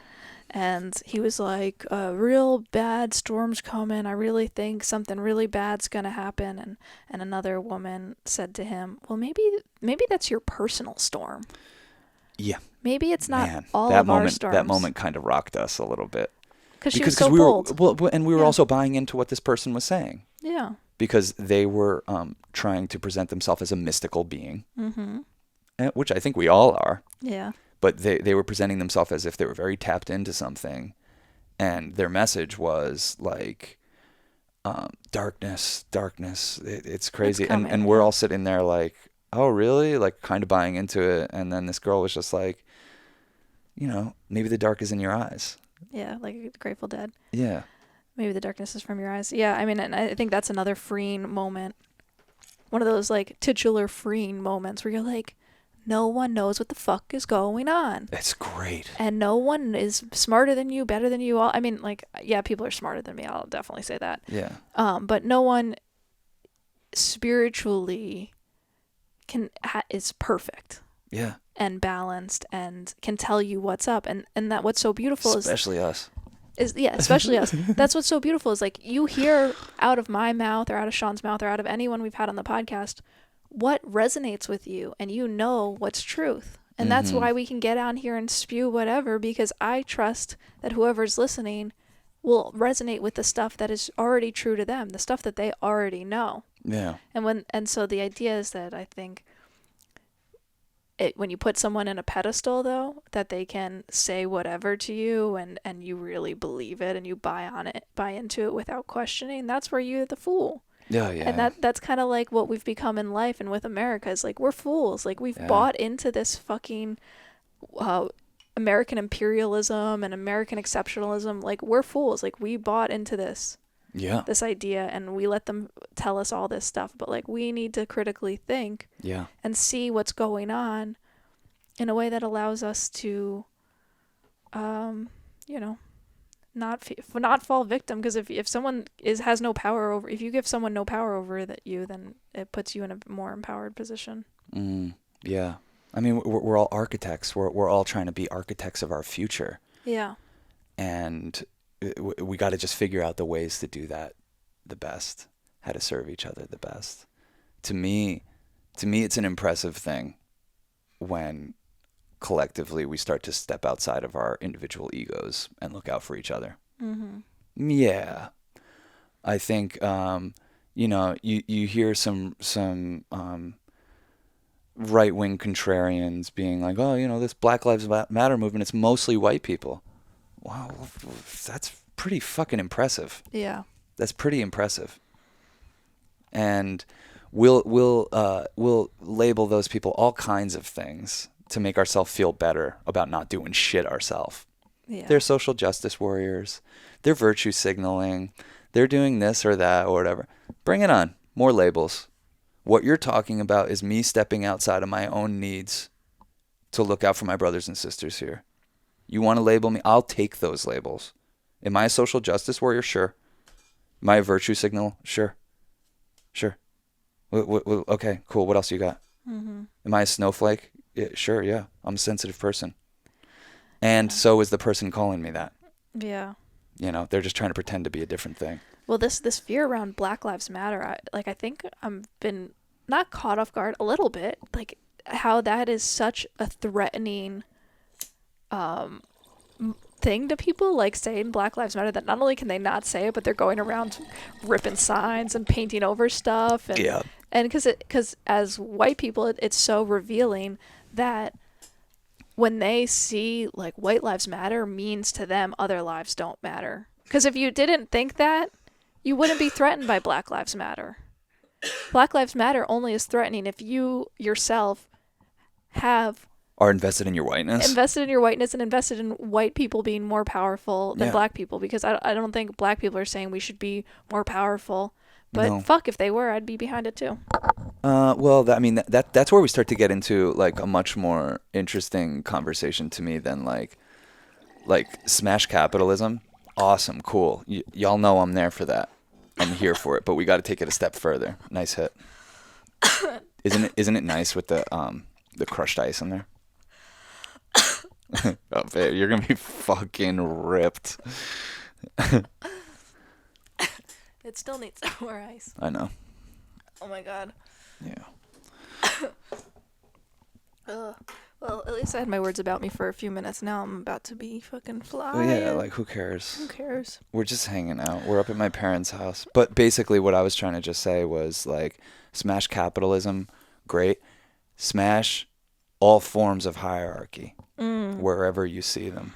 and he was like, real bad storm's coming. I really think something really bad's gonna happen. And another woman said to him, well, maybe that's your personal storm. Yeah. Maybe it's not Man, all that of moment, our storms. That moment kind of rocked us a little bit. Because she was so we bold. were, and we were Yeah. also buying into what this person was saying. Yeah. Because they were trying to present themselves as a mystical being, which I think we all are. Yeah. But they were presenting themselves as if they were very tapped into something. And their message was like, darkness. It's crazy. It's coming, and we're all sitting there like, oh, really? Like, kind of buying into it. And then this girl was just like, maybe the dark is in your eyes. Yeah, like Grateful Dead. Yeah. Maybe the darkness is from your eyes. Yeah, I mean, and I think that's another freeing moment. One of those, like, titular freeing moments where you're like, no one knows what the fuck is going on. It's great. And no one is smarter than you, better than you all. I mean, like, yeah, people are smarter than me. I'll definitely say that. Yeah. But no one spiritually is perfect. Yeah. And balanced and can tell you what's up. And that what's so beautiful especially us. Especially us. That's what's so beautiful is, like, you hear out of my mouth or out of Sean's mouth or out of anyone we've had on the podcast what resonates with you, and you know what's truth. And that's why we can get on here and spew whatever, because I trust that whoever's listening will resonate with the stuff that is already true to them, the stuff that they already know. Yeah. And so the idea is that I think when you put someone in a pedestal, though, that they can say whatever to you and you really believe it and you buy into it without questioning, that's where you're the fool. Yeah. And that's kind of like what we've become in life and with America is, like, we're fools. Like, we've bought into this fucking American imperialism and American exceptionalism. Like, we're fools. Like, we bought into this idea, and we let them tell us all this stuff. But, like, we need to critically think and see what's going on in a way that allows us to, not fall victim. Because if someone has no power over, if you give someone no power over you, then it puts you in a more empowered position. Yeah. I mean, we're all architects. We're all trying to be architects of our future. Yeah. And we got to just figure out the ways to do that the best, how to serve each other the best. To me, it's an impressive thing when collectively we start to step outside of our individual egos and look out for each other. Mm-hmm. Yeah, I think you hear some right wing contrarians being like, oh, this Black Lives Matter movement, it's mostly white people. Wow, that's pretty fucking impressive. Yeah. That's pretty impressive. And we'll label those people all kinds of things to make ourselves feel better about not doing shit ourselves. Yeah. They're social justice warriors. They're virtue signaling. They're doing this or that or whatever. Bring it on. More labels. What you're talking about is me stepping outside of my own needs to look out for my brothers and sisters here. You want to label me? I'll take those labels. Am I a social justice warrior? Sure. Am I a virtue signal? Sure. Sure. Okay, cool. What else you got? Mm-hmm. Am I a snowflake? Yeah, sure, yeah. I'm a sensitive person. And so is the person calling me that. Yeah. They're just trying to pretend to be a different thing. Well, this fear around Black Lives Matter, I think I've been not caught off guard a little bit, like how that is such a threatening thing to people, like saying Black Lives Matter, that not only can they not say it, but they're going around ripping signs and painting over stuff. And, yeah. And because as white people, it's so revealing that when they see like white lives matter means to them other lives don't matter. Because if you didn't think that, you wouldn't be threatened by Black Lives Matter. Black Lives Matter only is threatening if you yourself are invested in your whiteness. Invested in your whiteness and invested in white people being more powerful than black people. Because I don't think black people are saying we should be more powerful. But fuck, if they were, I'd be behind it too. Well, that's where we start to get into like a much more interesting conversation to me than like smash capitalism. Awesome, cool. Y'all know I'm there for that. I'm here for it, but we got to take it a step further. Nice hit. Isn't it nice with the crushed ice in there? Oh, babe, you're gonna be fucking ripped. It still needs more ice. I know. Oh my god. Yeah. Well, at least I had my words about me for a few minutes. Now I'm about to be fucking flying. Well, yeah, like who cares? Who cares? We're just hanging out. We're up at my parents' house. But basically what I was trying to just say was like smash capitalism, great. Smash all forms of hierarchy wherever you see them.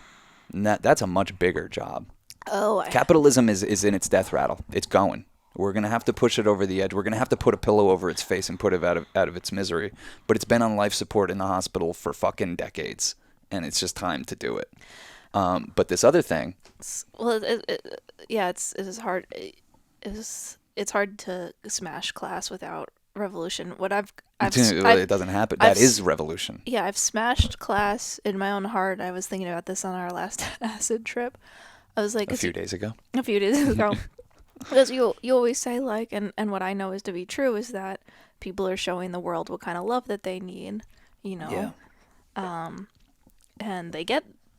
And that's a much bigger job. Capitalism is in its death rattle. It's going. We're going to have to push it over the edge. We're going to have to put a pillow over its face and put it out of its misery. But it's been on life support in the hospital for fucking decades. And it's just time to do it. But this other thing. Well, it's hard. It's hard to smash class without revolution. It doesn't happen. That is revolution. Yeah, I've smashed class in my own heart. I was thinking about this on our last acid trip. I was like a few days ago. Because you always say like, and what I know is to be true is that people are showing the world what kind of love that they need, Yeah. And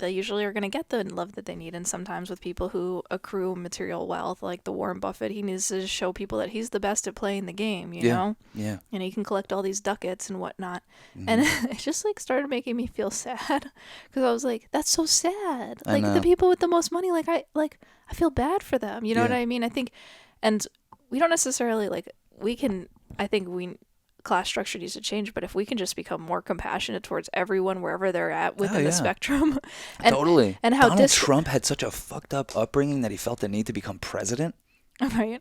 they usually are going to get the love that they need. And sometimes with people who accrue material wealth, like the Warren Buffett, he needs to show people that he's the best at playing the game, you know? Yeah. And he can collect all these ducats and whatnot. Mm-hmm. And it just like started making me feel sad because I was like, that's so sad. Like the people with the most money, I feel bad for them. You know what I mean? I think, and we don't necessarily class structure needs to change, but if we can just become more compassionate towards everyone wherever they're at within the spectrum. Totally. And how Donald Trump had such a fucked up upbringing that he felt the need to become president. Right.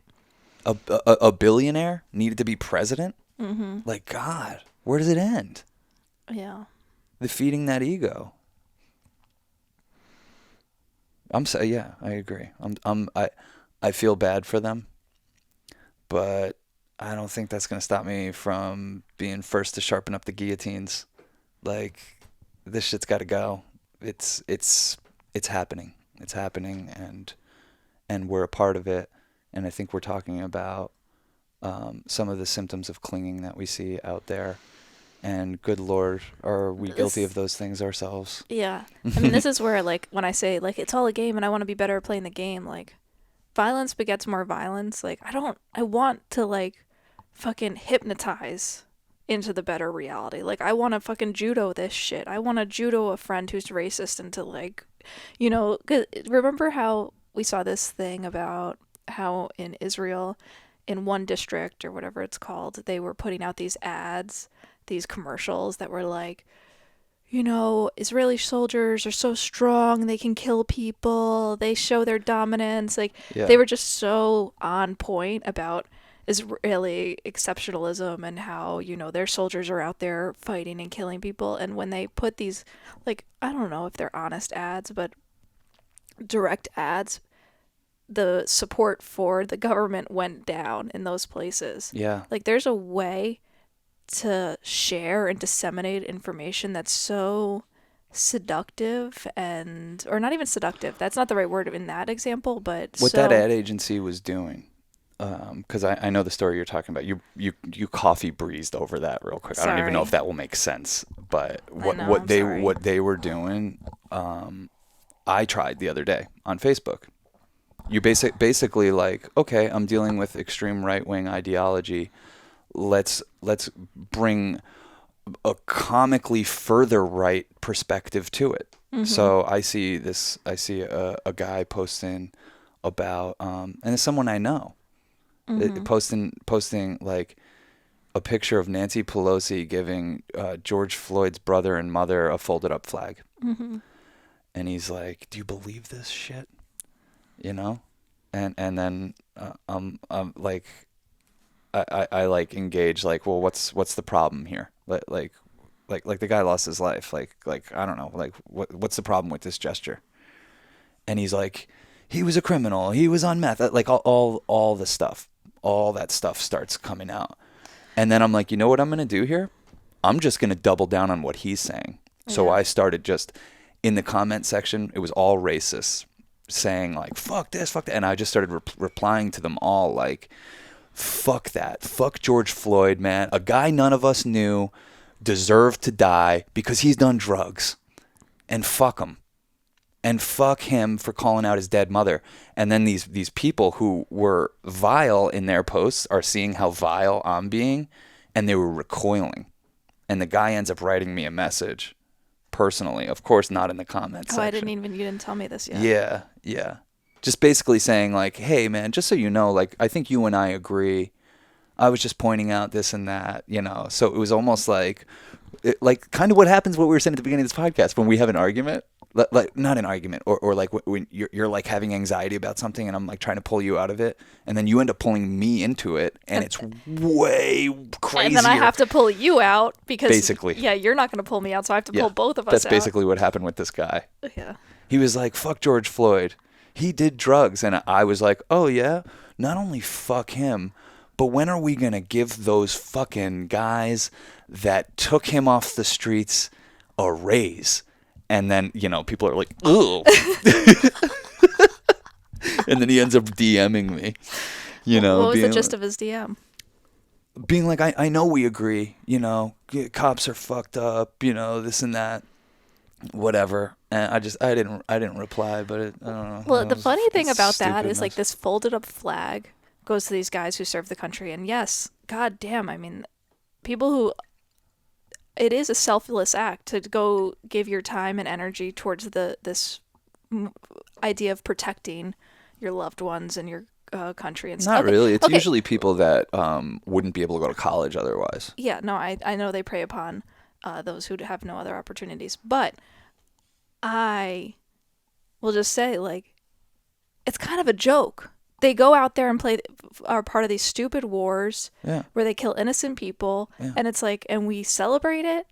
A billionaire needed to be president. Mm-hmm. Like, God, where does it end? Yeah. The feeding that ego. I agree. I feel bad for them, but I don't think that's going to stop me from being first to sharpen up the guillotines. Like, this shit's got to go. It's happening. It's happening, and we're a part of it. And I think we're talking about some of the symptoms of clinging that we see out there. And good Lord, are we guilty of those things ourselves? Yeah. I mean, this is where, like, when I say, like, it's all a game and I want to be better at playing the game, like, violence begets more violence. Like, I want to, like, fucking hypnotize into the better reality. Like, I want to fucking judo this shit. I want to judo a friend who's racist into, like, 'cause remember how we saw this thing about how in Israel, in one district or whatever it's called, they were putting out these ads, these commercials that were like, Israeli soldiers are so strong, they can kill people, they show their dominance. Like, Yeah. they were just so on point about Israeli exceptionalism and how, their soldiers are out there fighting and killing people. And when they put these, like, I don't know if they're honest ads, but direct ads, the support for the government went down in those places. Yeah. Like, there's a way to share and disseminate information that's so seductive or not even seductive. That's not the right word in that example, but What that ad agency was doing, because I know the story you're talking about. You coffee breezed over that real quick. Sorry. I don't even know if that will make sense, but what they were doing, I tried the other day on Facebook. You basically like, okay, I'm dealing with extreme right-wing ideology. Let's bring a comically further right perspective to it. Mm-hmm. So I see a guy posting about and it's someone I know. Mm-hmm. Posting like a picture of Nancy Pelosi giving George Floyd's brother and mother a folded up flag. Mm-hmm. And he's like, "Do you believe this shit?" And then like I like engage like, well, what's the problem here? Like the guy lost his life. Like I don't know. Like what's the problem with this gesture? And he's like, he was a criminal. He was on meth. Like all the stuff, all that stuff starts coming out. And then I'm like, you know what I'm gonna do here? I'm just gonna double down on what he's saying. Yeah. So I started just in the comment section. It was all racist, saying like, fuck this, fuck that. And I just started replying to them all like, fuck that. Fuck George Floyd, man. A guy none of us knew deserved to die because he's done drugs. And fuck him. And fuck him for calling out his dead mother. And then these people who were vile in their posts are seeing how vile I'm being, and they were recoiling. And the guy ends up writing me a message personally. Of course, not in the comments section. You didn't tell me this yet. Yeah. Just basically saying like, hey man, just so you know, like I think you and I agree. I was just pointing out this and that, So it was almost like kind of what happens, what we were saying at the beginning of this podcast, when we have an argument, like not an argument, or like when you're like having anxiety about something, and I'm like trying to pull you out of it, and then you end up pulling me into it, and it's way crazier. And then I have to pull you out because basically, yeah, you're not going to pull me out, so I have to pull both of us out. That's basically what happened with this guy. Yeah. He was like, fuck George Floyd. He did drugs. And I was like, oh yeah? Not only fuck him, but when are we going to give those fucking guys that took him off the streets a raise? And then, people are like, ugh. And then he ends up DMing me. What was the gist of his DM? Being like, I know we agree, cops are fucked up, this and that. Whatever. And I didn't reply, but I don't know. Well, the funny thing about that is like this folded up flag goes to these guys who serve the country, and yes, god damn, I mean, people who, it is a selfless act to go give your time and energy towards this idea of protecting your loved ones and your country and stuff. Not really. It's usually people that wouldn't be able to go to college otherwise. Yeah, no, I know they prey upon those who have no other opportunities, but I will just say, like, it's kind of a joke. They go out there and are part of these stupid wars where they kill innocent people, and it's like, and we celebrate it.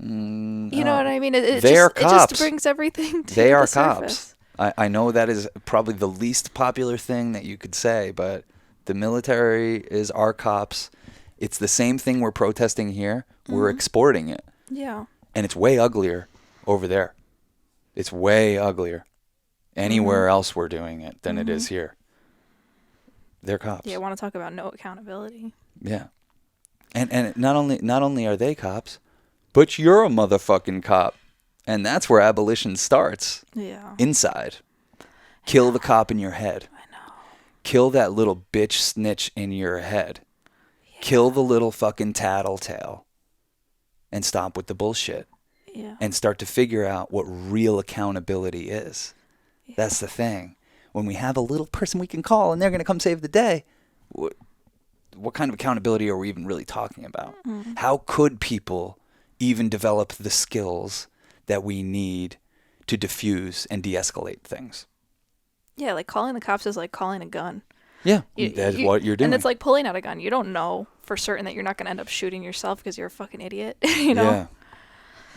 You know what I mean? It just brings everything to the surface. Cops. I know that is probably the least popular thing that you could say, but the military is our cops. It's the same thing we're protesting here. Mm-hmm. We're exporting it. Yeah. And it's way uglier over there. It's way uglier anywhere else we're doing it than it is here. They're cops. Yeah, I want to talk about no accountability. Yeah. And not only are they cops, but you're a motherfucking cop. And that's where abolition starts. Yeah. Inside. Kill the cop in your head. I know. Kill that little bitch snitch in your head. Yeah. Kill the little fucking tattletale and stop with the bullshit Yeah. and start to figure out what real accountability is. Yeah. That's the thing. When we have a little person we can call and they're going to come save the day, what kind of accountability are we even really talking about? Mm-hmm. How could people even develop the skills that we need to diffuse and de-escalate things? Yeah, like calling the cops is like calling a gun. Yeah, that's what you're doing. And it's like pulling out a gun. You don't know for certain that you're not going to end up shooting yourself because you're a fucking idiot, you know? Yeah.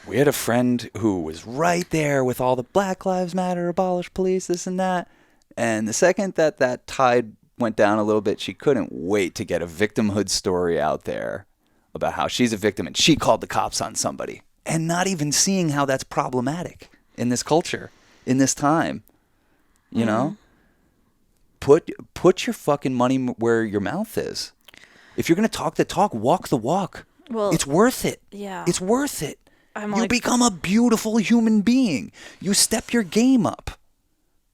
We had a friend who was right there with all the Black Lives Matter, abolish police, this and that. And the second that tide went down a little bit, she couldn't wait to get a victimhood story out there about how she's a victim and she called the cops on somebody. And not even seeing how that's problematic in this culture, in this time. You know? Put your fucking money where your mouth is. If you're going to talk the talk, walk the walk. Well, it's worth it. Yeah. It's worth it. I'm You like, become a beautiful human being. You step your game up.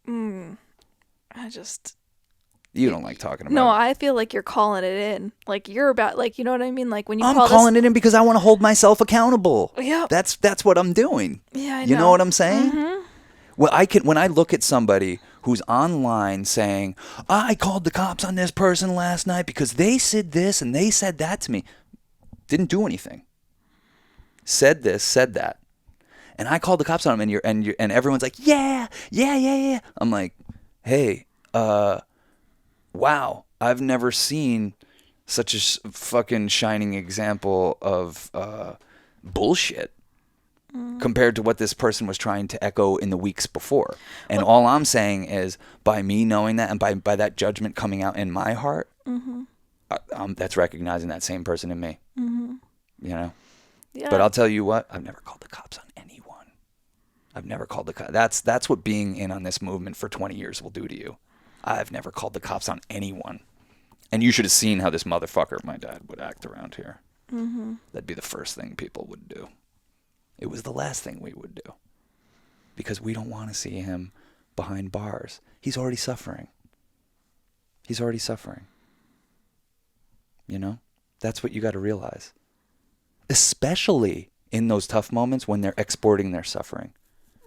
I just... You don't like talking about No, it. I feel like you're calling it in. Like you're about, like, you know what I mean? Like when you I'm call calling it in because I want to hold myself accountable. Yeah. That's what I'm doing. Yeah, I You know know what I'm saying? Well, when I look at somebody who's online saying, I called the cops on this person last night because they said this and they said that to me. Didn't do anything. Said this, said that. And I called the cops on him and everyone's like, yeah. I'm like, hey, wow, I've never seen such a fucking shining example of bullshit compared to what this person was trying to echo in the weeks before. And all I'm saying is, by me knowing that and by that judgment coming out in my heart, that's recognizing that same person in me. You know? Yeah. But I'll tell you what, I've never called the cops on anyone. I've never called the cops. That's what being in on this movement for 20 years will do to you. I've never called the cops on anyone. And you should have seen how this motherfucker, my dad, would act around here. That'd be the first thing people would do. It was the last thing we would do. Because we don't want to see him behind bars. He's already suffering. He's already suffering. You know? That's what you got to realize. Especially in those tough moments when they're exporting their suffering.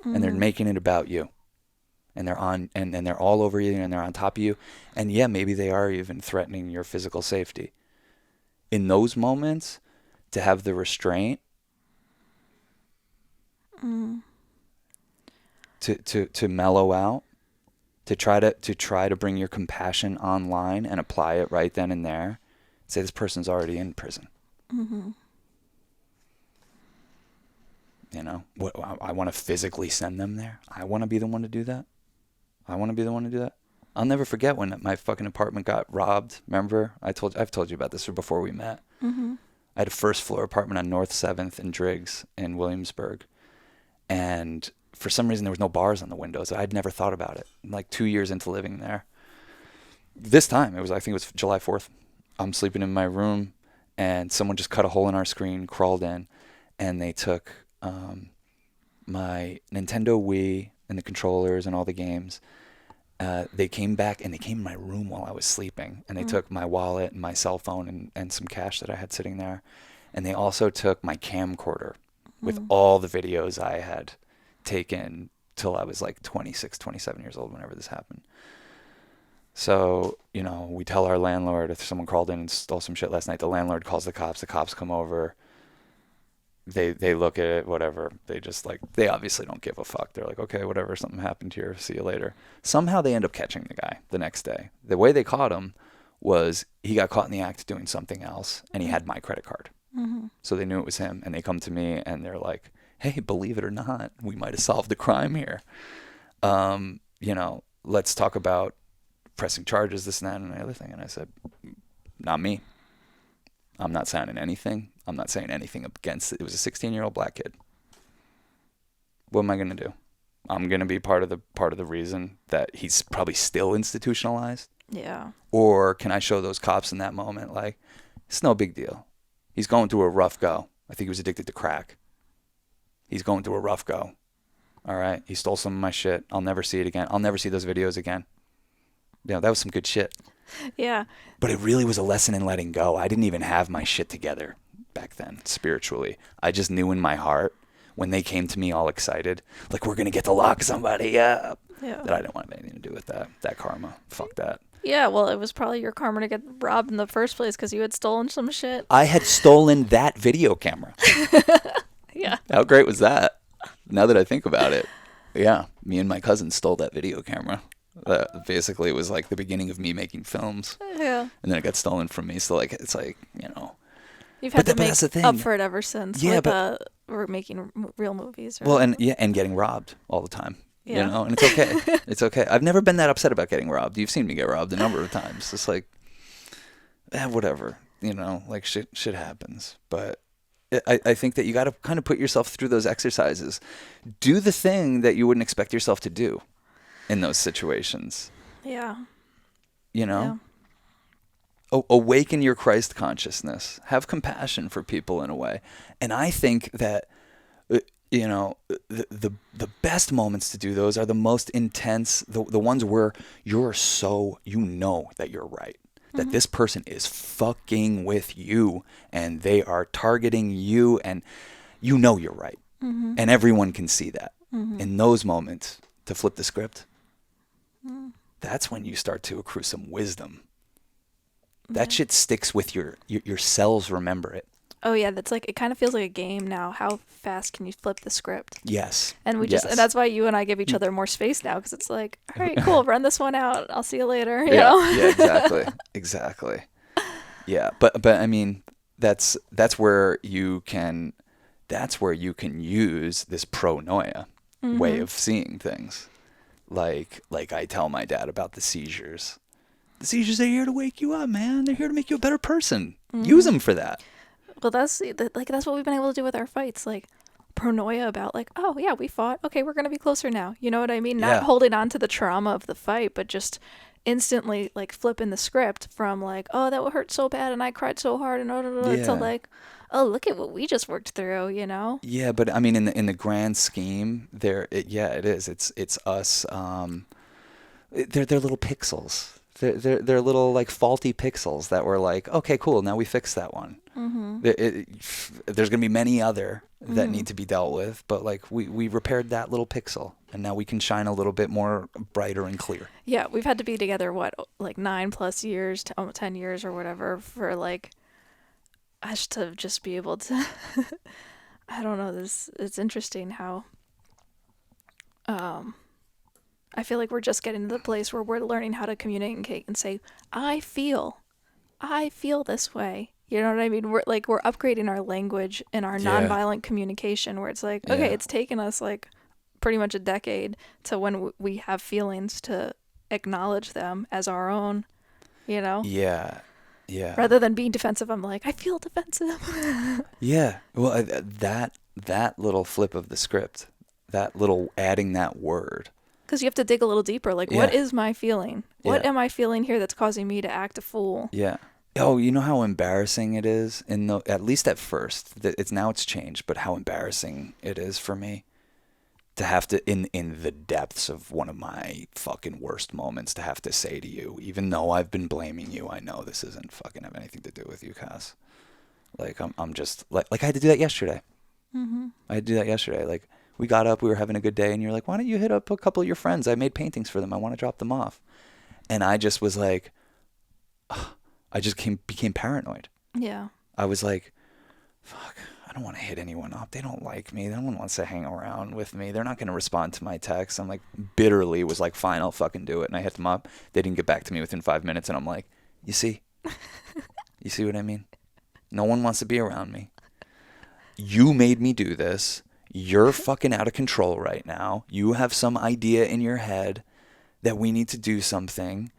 And they're making it about you. And they're on and they're all over you and they're on top of you. And yeah, maybe they are even threatening your physical safety. In those moments, to have the restraint to mellow out, to try to bring your compassion online and apply it right then and there. Say this person's already in prison. You know, what I want to physically send them there. I want to be the one to do that. I'll never forget when my fucking apartment got robbed. Remember? I've told you about this before we met. I had a first floor apartment on North 7th in Driggs in Williamsburg. And for some reason, there was no bars on the windows. I'd never thought about it. Like 2 years into living there. This time, I think it was July 4th. I'm sleeping in my room, and someone just cut a hole in our screen, crawled in, and they took my Nintendo Wii and the controllers and all the games. They came back, and they came in my room while I was sleeping, and they took my wallet and my cell phone and some cash that I had sitting there. And they also took my camcorder with all the videos I had taken till I was like 26, 27 years old whenever this happened. So, you know, we tell our landlord if someone crawled in and stole some shit last night, the landlord calls the cops come over. They look at it, whatever. They obviously don't give a fuck. They're like, okay, whatever, something happened here. See you later. Somehow they end up catching the guy the next day. The way they caught him was he got caught in the act doing something else, and he had my credit card. So they knew it was him, and they come to me, and they're like, hey, believe it or not, we might have solved the crime here. You know, let's talk about pressing charges, this and that, and the other thing. And I said, not me. I'm not signing anything. I'm not saying anything against it. It was a 16-year-old black kid. What am I going to do? I'm going to be part of the reason that he's probably still institutionalized? Yeah. Or can I show those cops in that moment, like, it's no big deal. He's going through a rough go. I think he was addicted to crack. He's going through a rough go. All right? He stole some of my shit. I'll never see it again. I'll never see those videos again. You know, that was some good shit. Yeah. But it really was a lesson in letting go. I didn't even have my shit together back then, spiritually. I just knew in my heart when they came to me all excited, like, we're going to get to lock somebody up, Yeah. that I didn't want to have anything to do with that karma. Fuck that. Yeah, well, it was probably your karma to get robbed in the first place because you had stolen some shit. I had stolen that video camera. Yeah. How great was that? Now that I think about it. Yeah, me and my cousin stole that video camera. Basically, it was like the beginning of me making films. Yeah. And then it got stolen from me. So, like, it's like, you know. You've had to make that's the thing. up for it ever since. Yeah, but we're making real movies. Or Well, and getting robbed all the time. Yeah. You know, and it's okay. It's okay. I've never been that upset about getting robbed. You've seen me get robbed a number of times. It's like, whatever. You know, like shit happens. But I think that you got to kind of put yourself through those exercises. Do the thing that you wouldn't expect yourself to do in those situations. Yeah. You know? Awaken your Christ consciousness. Have compassion for people in a way. And I think that, you know, the best moments to do those are the most intense, the ones where you're so, you know that you're right. That this person is fucking with you and they are targeting you and you know you're right. And everyone can see that. In those moments, to flip the script, that's when you start to accrue some wisdom. That shit sticks with your cells, remember it. Oh yeah, that's like, it kind of feels like a game now. How fast can you flip the script? Yes. And we just, and that's why you and I give each other more space now, because it's like, all right, cool, run this one out. I'll see you later. You know? Yeah, exactly. Yeah, but I mean, that's where you can use this pronoia way of seeing things. Like I tell my dad about the seizures. The seizures are here to wake you up, man. They're here to make you a better person. Use them for that. Well, that's what we've been able to do with our fights. Like, pronoia about, like, oh yeah, we fought. Okay, we're gonna be closer now. You know what I mean? Not holding on to the trauma of the fight, but just instantly like flipping the script from like, oh, that would hurt so bad and I cried so hard and to like, oh, look at what we just worked through. You know? Yeah, but I mean, in the grand scheme, it is. It's us. They're little pixels. They're little like faulty pixels that were like, okay, cool, now we fixed that one. There's gonna be many other that need to be dealt with, but like we repaired that little pixel, and now we can shine a little bit more brighter and clear. Yeah, we've had to be together like 9+ years, 10 years or whatever, for like us to just be able to. I don't know. It's interesting how. I feel like we're just getting to the place where we're learning how to communicate and say, I feel this way. You know what I mean? We're upgrading our language and our nonviolent communication, where it's like, okay, it's taken us like pretty much a decade to when we have feelings to acknowledge them as our own, you know? Yeah. Rather than being defensive, I'm like, I feel defensive. Yeah. Well, that little flip of the script, that little adding that word. Because you have to dig a little deeper. Like, what is my feeling? What am I feeling here that's causing me to act a fool? Yeah. Oh, you know how embarrassing it is? At least at first. It's changed, but how embarrassing it is for me to have to, in the depths of one of my fucking worst moments, to have to say to you, even though I've been blaming you, I know this isn't fucking have anything to do with you, Cass. Like, I'm just, like I had to do that yesterday. I had to do that yesterday. Like, we got up, we were having a good day, and you're like, why don't you hit up a couple of your friends? I made paintings for them. I want to drop them off. And I just was like, I just became paranoid. Yeah. I was like, fuck, I don't want to hit anyone up. They don't like me. No one wants to hang around with me. They're not going to respond to my text. I'm like, bitterly was like, fine, I'll fucking do it. And I hit them up. They didn't get back to me within 5 minutes. And I'm like, you see? You see what I mean? No one wants to be around me. You made me do this. You're fucking out of control right now. You have some idea in your head that we need to do something,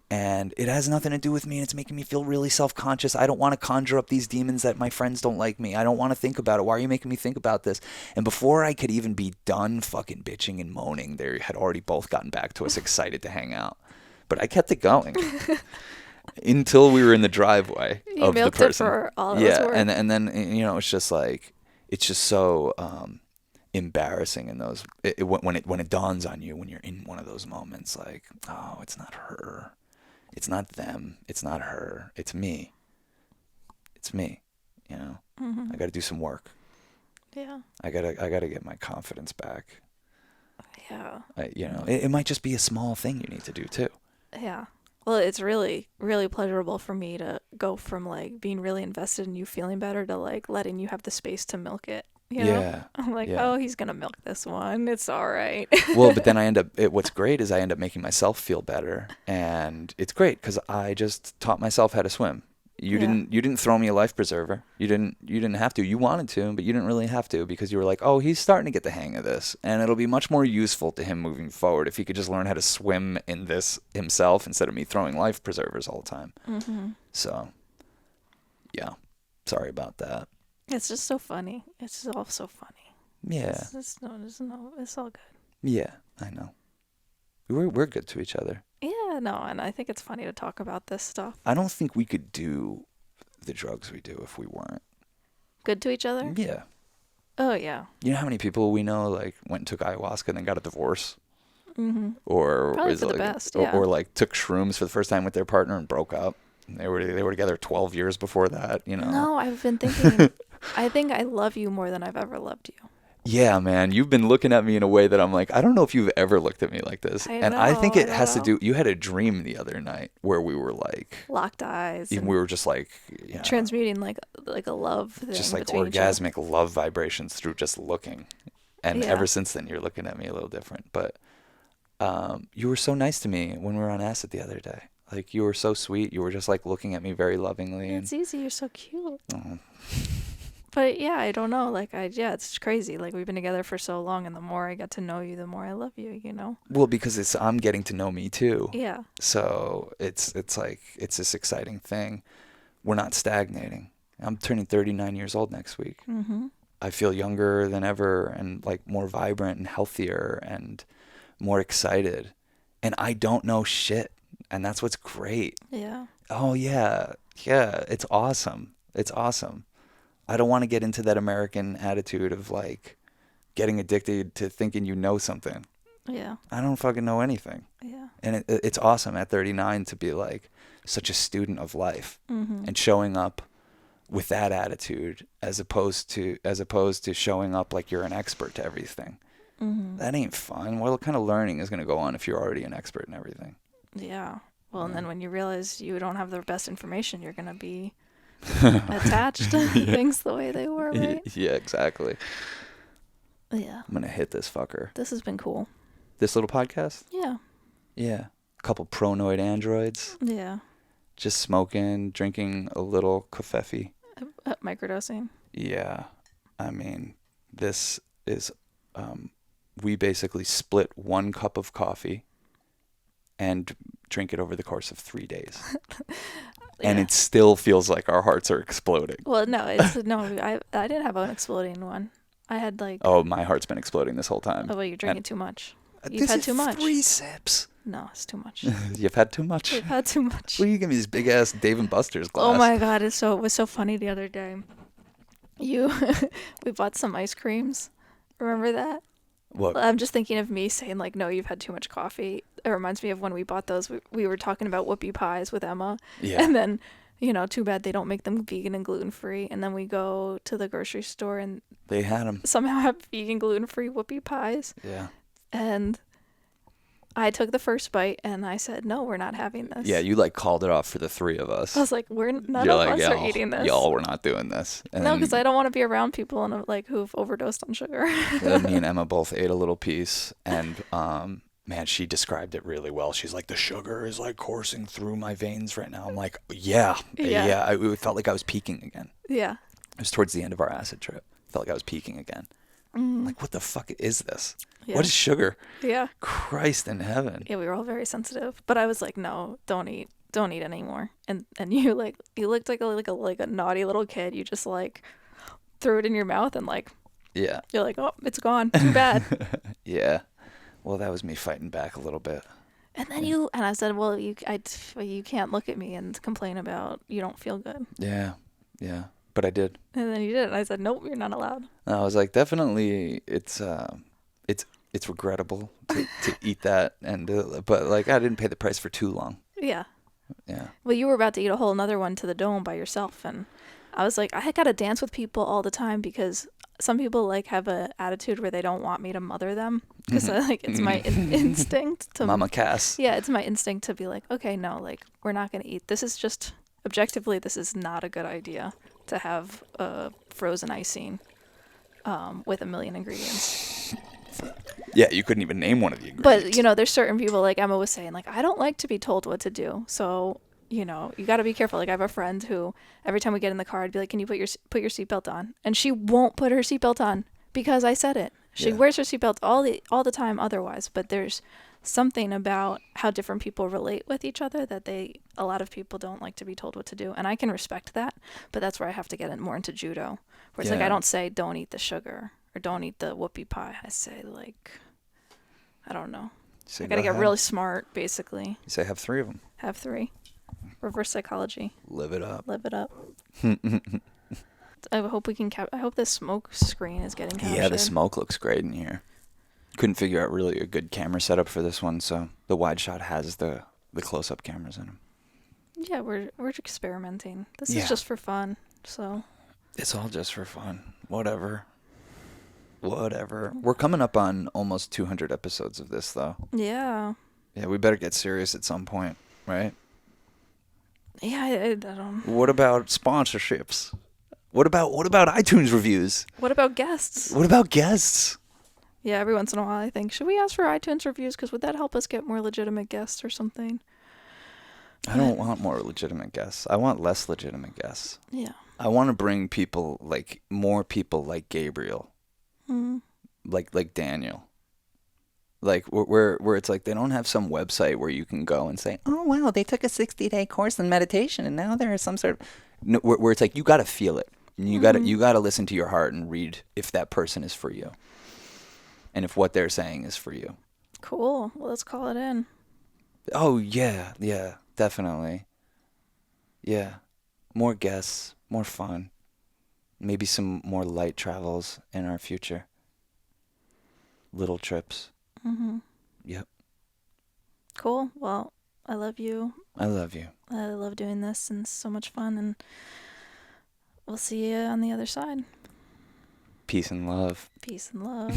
and it has nothing to do with me, and it's making me feel really self-conscious. I don't want to conjure up these demons that my friends don't like me. I don't want to think about it. Why are you making me think about this? And before I could even be done fucking bitching and moaning, they had already both gotten back to us, excited to hang out. But I kept it going until we were in the driveway of the person. It for all those words. And then, you know, it's just like, it's just so embarrassing in those when it dawns on you when you're in one of those moments, like, oh, it's not her, it's not them, it's not her, it's me. It's me, you know. Mm-hmm. I got to do some work. Yeah. I gotta get my confidence back. Yeah. You know, it might just be a small thing you need to do too. Yeah. Well, it's really, really pleasurable for me to go from like being really invested in you feeling better to like letting you have the space to milk it. You know? Yeah. I'm like, Yeah. oh, he's gonna milk this one. It's all right. Well, but then what's great is I end up making myself feel better, and it's great because I just taught myself how to swim. You Yeah. didn't throw me a life preserver. You didn't have to. You wanted to, but you didn't really have to because you were like, oh, he's starting to get the hang of this, and it'll be much more useful to him moving forward if he could just learn how to swim in this himself instead of me throwing life preservers all the time. Mm-hmm. So, yeah, sorry about that. It's just so funny. It's just all so funny. Yeah. It's all good. Yeah, I know. We're good to each other. Yeah, no, and I think it's funny to talk about this stuff. I don't think we could do the drugs we do if we weren't. Good to each other? Yeah. Oh, yeah. You know how many people we know like went and took ayahuasca and then got a divorce? Mm-hmm. Or Probably was for the like, best, yeah. or like took shrooms for the first time with their partner and broke up. And they were together 12 years before that, you know. No, I've been thinking, I think I love you more than I've ever loved you. Yeah, man, you've been looking at me in a way that I'm like, I don't know if you've ever looked at me like this. I think it has to do, you had a dream the other night where we were like locked eyes. And we were just like, you know, transmuting like a love thing just like between each other. orgasmic love vibrations through just looking. And Yeah. ever since then, you're looking at me a little different. But you were so nice to me when we were on acid the other day. Like, you were so sweet. You were just like looking at me very lovingly. It's easy. You're so cute. Oh. But yeah, I don't know. Like, it's crazy. Like, we've been together for so long, and the more I get to know you, the more I love you, you know? Well, because I'm getting to know me too. Yeah. So it's like, it's this exciting thing. We're not stagnating. I'm turning 39 years old next week. Mm-hmm. I feel younger than ever and like more vibrant and healthier and more excited. And I don't know shit. And that's what's great. Yeah. Oh, yeah. Yeah. It's awesome. It's awesome. I don't want to get into that American attitude of like getting addicted to thinking you know something. Yeah. I don't fucking know anything. Yeah. And it's awesome at 39 to be like such a student of life Mm-hmm. and showing up with that attitude as opposed to showing up like you're an expert to everything. Mm-hmm. That ain't fun. What kind of learning is going to go on if you're already an expert in everything? Yeah. Well, Yeah. and then when you realize you don't have the best information, you're going to be attached to things the way they were, right? Yeah, exactly. Yeah. I'm going to hit this fucker. This has been cool. This little podcast? Yeah. Yeah. A couple Pronoid androids. Yeah. Just smoking, drinking a little kofefe. Microdosing. Yeah. I mean, this is, we basically split 1 cup of coffee and drink it over the course of 3 days. And Yeah. it still feels like our hearts are exploding. Well, no, I didn't have an exploding one. I had like, Oh, my heart's been exploding this whole time. well, you're drinking too much. You've This had is too much. 3 sips. No, it's too much. You've had too much. You've had too much. Well, you give me this big ass Dave and Buster's glass. Oh my God, it was so funny the other day. We bought some ice creams. Remember that? What? I'm just thinking of me saying like, no, you've had too much coffee. It reminds me of when we bought those. We were talking about whoopie pies with Emma. Yeah. And then, too bad they don't make them vegan and gluten-free. And then we go to the grocery store and They had them. somehow have vegan gluten-free whoopie pies. Yeah. And I took the first bite and I said, no, we're not having this. Yeah, you like called it off for the 3 of us. I was like, none You're of like, us are eating this. Y'all, we're not doing this. And No, then, because I don't want to be around people who've overdosed on sugar. then me and Emma both ate a little piece, and man, she described it really well. She's like, the sugar is like coursing through my veins right now. I'm like, yeah. It felt like I was peaking again. Yeah. It was towards the end of our acid trip. Felt like I was peaking again. Like, what the fuck is this? Yeah. What is sugar? Yeah. Christ in heaven. Yeah, we were all very sensitive. But I was like, no, don't eat anymore. And you looked like a naughty little kid. You just like threw it in your mouth and like, Yeah. you're like, oh, it's gone. Too bad. Yeah. Well, that was me fighting back a little bit. And then and I said, well, you can't look at me and complain about you don't feel good. Yeah. Yeah. But I did. And then you did. And I said, nope, you're not allowed. I was like, definitely, it's regrettable to eat that, and but like I didn't pay the price for too long. Yeah. Yeah. Well, you were about to eat a whole another one to the dome by yourself, and I was like, I gotta dance with people all the time because some people like have a attitude where they don't want me to mother them because like it's my instinct to Mama Cass. Yeah, it's my instinct to be like, okay, no, like we're not gonna eat. This is just objectively, this is not a good idea to have a frozen icing with a million ingredients. Yeah, you couldn't even name one of the ingredients. But there's certain people, like Emma was saying, like I don't like to be told what to do, so. You got to be careful. Like I have a friend who every time we get in the car, I'd be like, "Can you put your seatbelt on?" And she won't put her seatbelt on because I said it. She wears her seatbelt all the time otherwise. But there's something about how different people relate with each other that a lot of people don't like to be told what to do, and I can respect that. But that's where I have to get more into judo, where it's like I don't say don't eat the sugar or don't eat the whoopie pie. I say like, I don't know. I gotta get really smart, basically. You say have 3 of them. Have 3. Reverse psychology. Live it up. Live it up. I hope we can I hope this smoke screen is getting captured. Yeah, the smoke looks great in here. Couldn't figure out really a good camera setup for this one, so the wide shot has the close-up cameras in them. Yeah, we're experimenting. This is just for fun, so. It's all just for fun. Whatever. We're coming up on almost 200 episodes of this, though. Yeah. Yeah, we better get serious at some point, right? Yeah, I don't. What about sponsorships? What about iTunes reviews? What about guests? What about guests? Yeah, every once in a while I think, should we ask for iTunes reviews? Because would that help us get more legitimate guests or something? I don't want more legitimate guests. I want less legitimate guests. Yeah. I want to bring more people like Gabriel. Mm. Like Daniel. Like where it's like they don't have some website where you can go and say, oh wow, they took a 60-day course in meditation and now there is some sort of no, where it's like you got to feel it. And you got to listen to your heart and read if that person is for you. And if what they're saying is for you. Cool. Well, let's call it in. Oh yeah, definitely. Yeah. More guests, more fun. Maybe some more light travels in our future. Little trips. Mhm. Yep. Cool. Well, I love you. I love you. I love doing this, and it's so much fun, and we'll see you on the other side. Peace and love. Peace and love.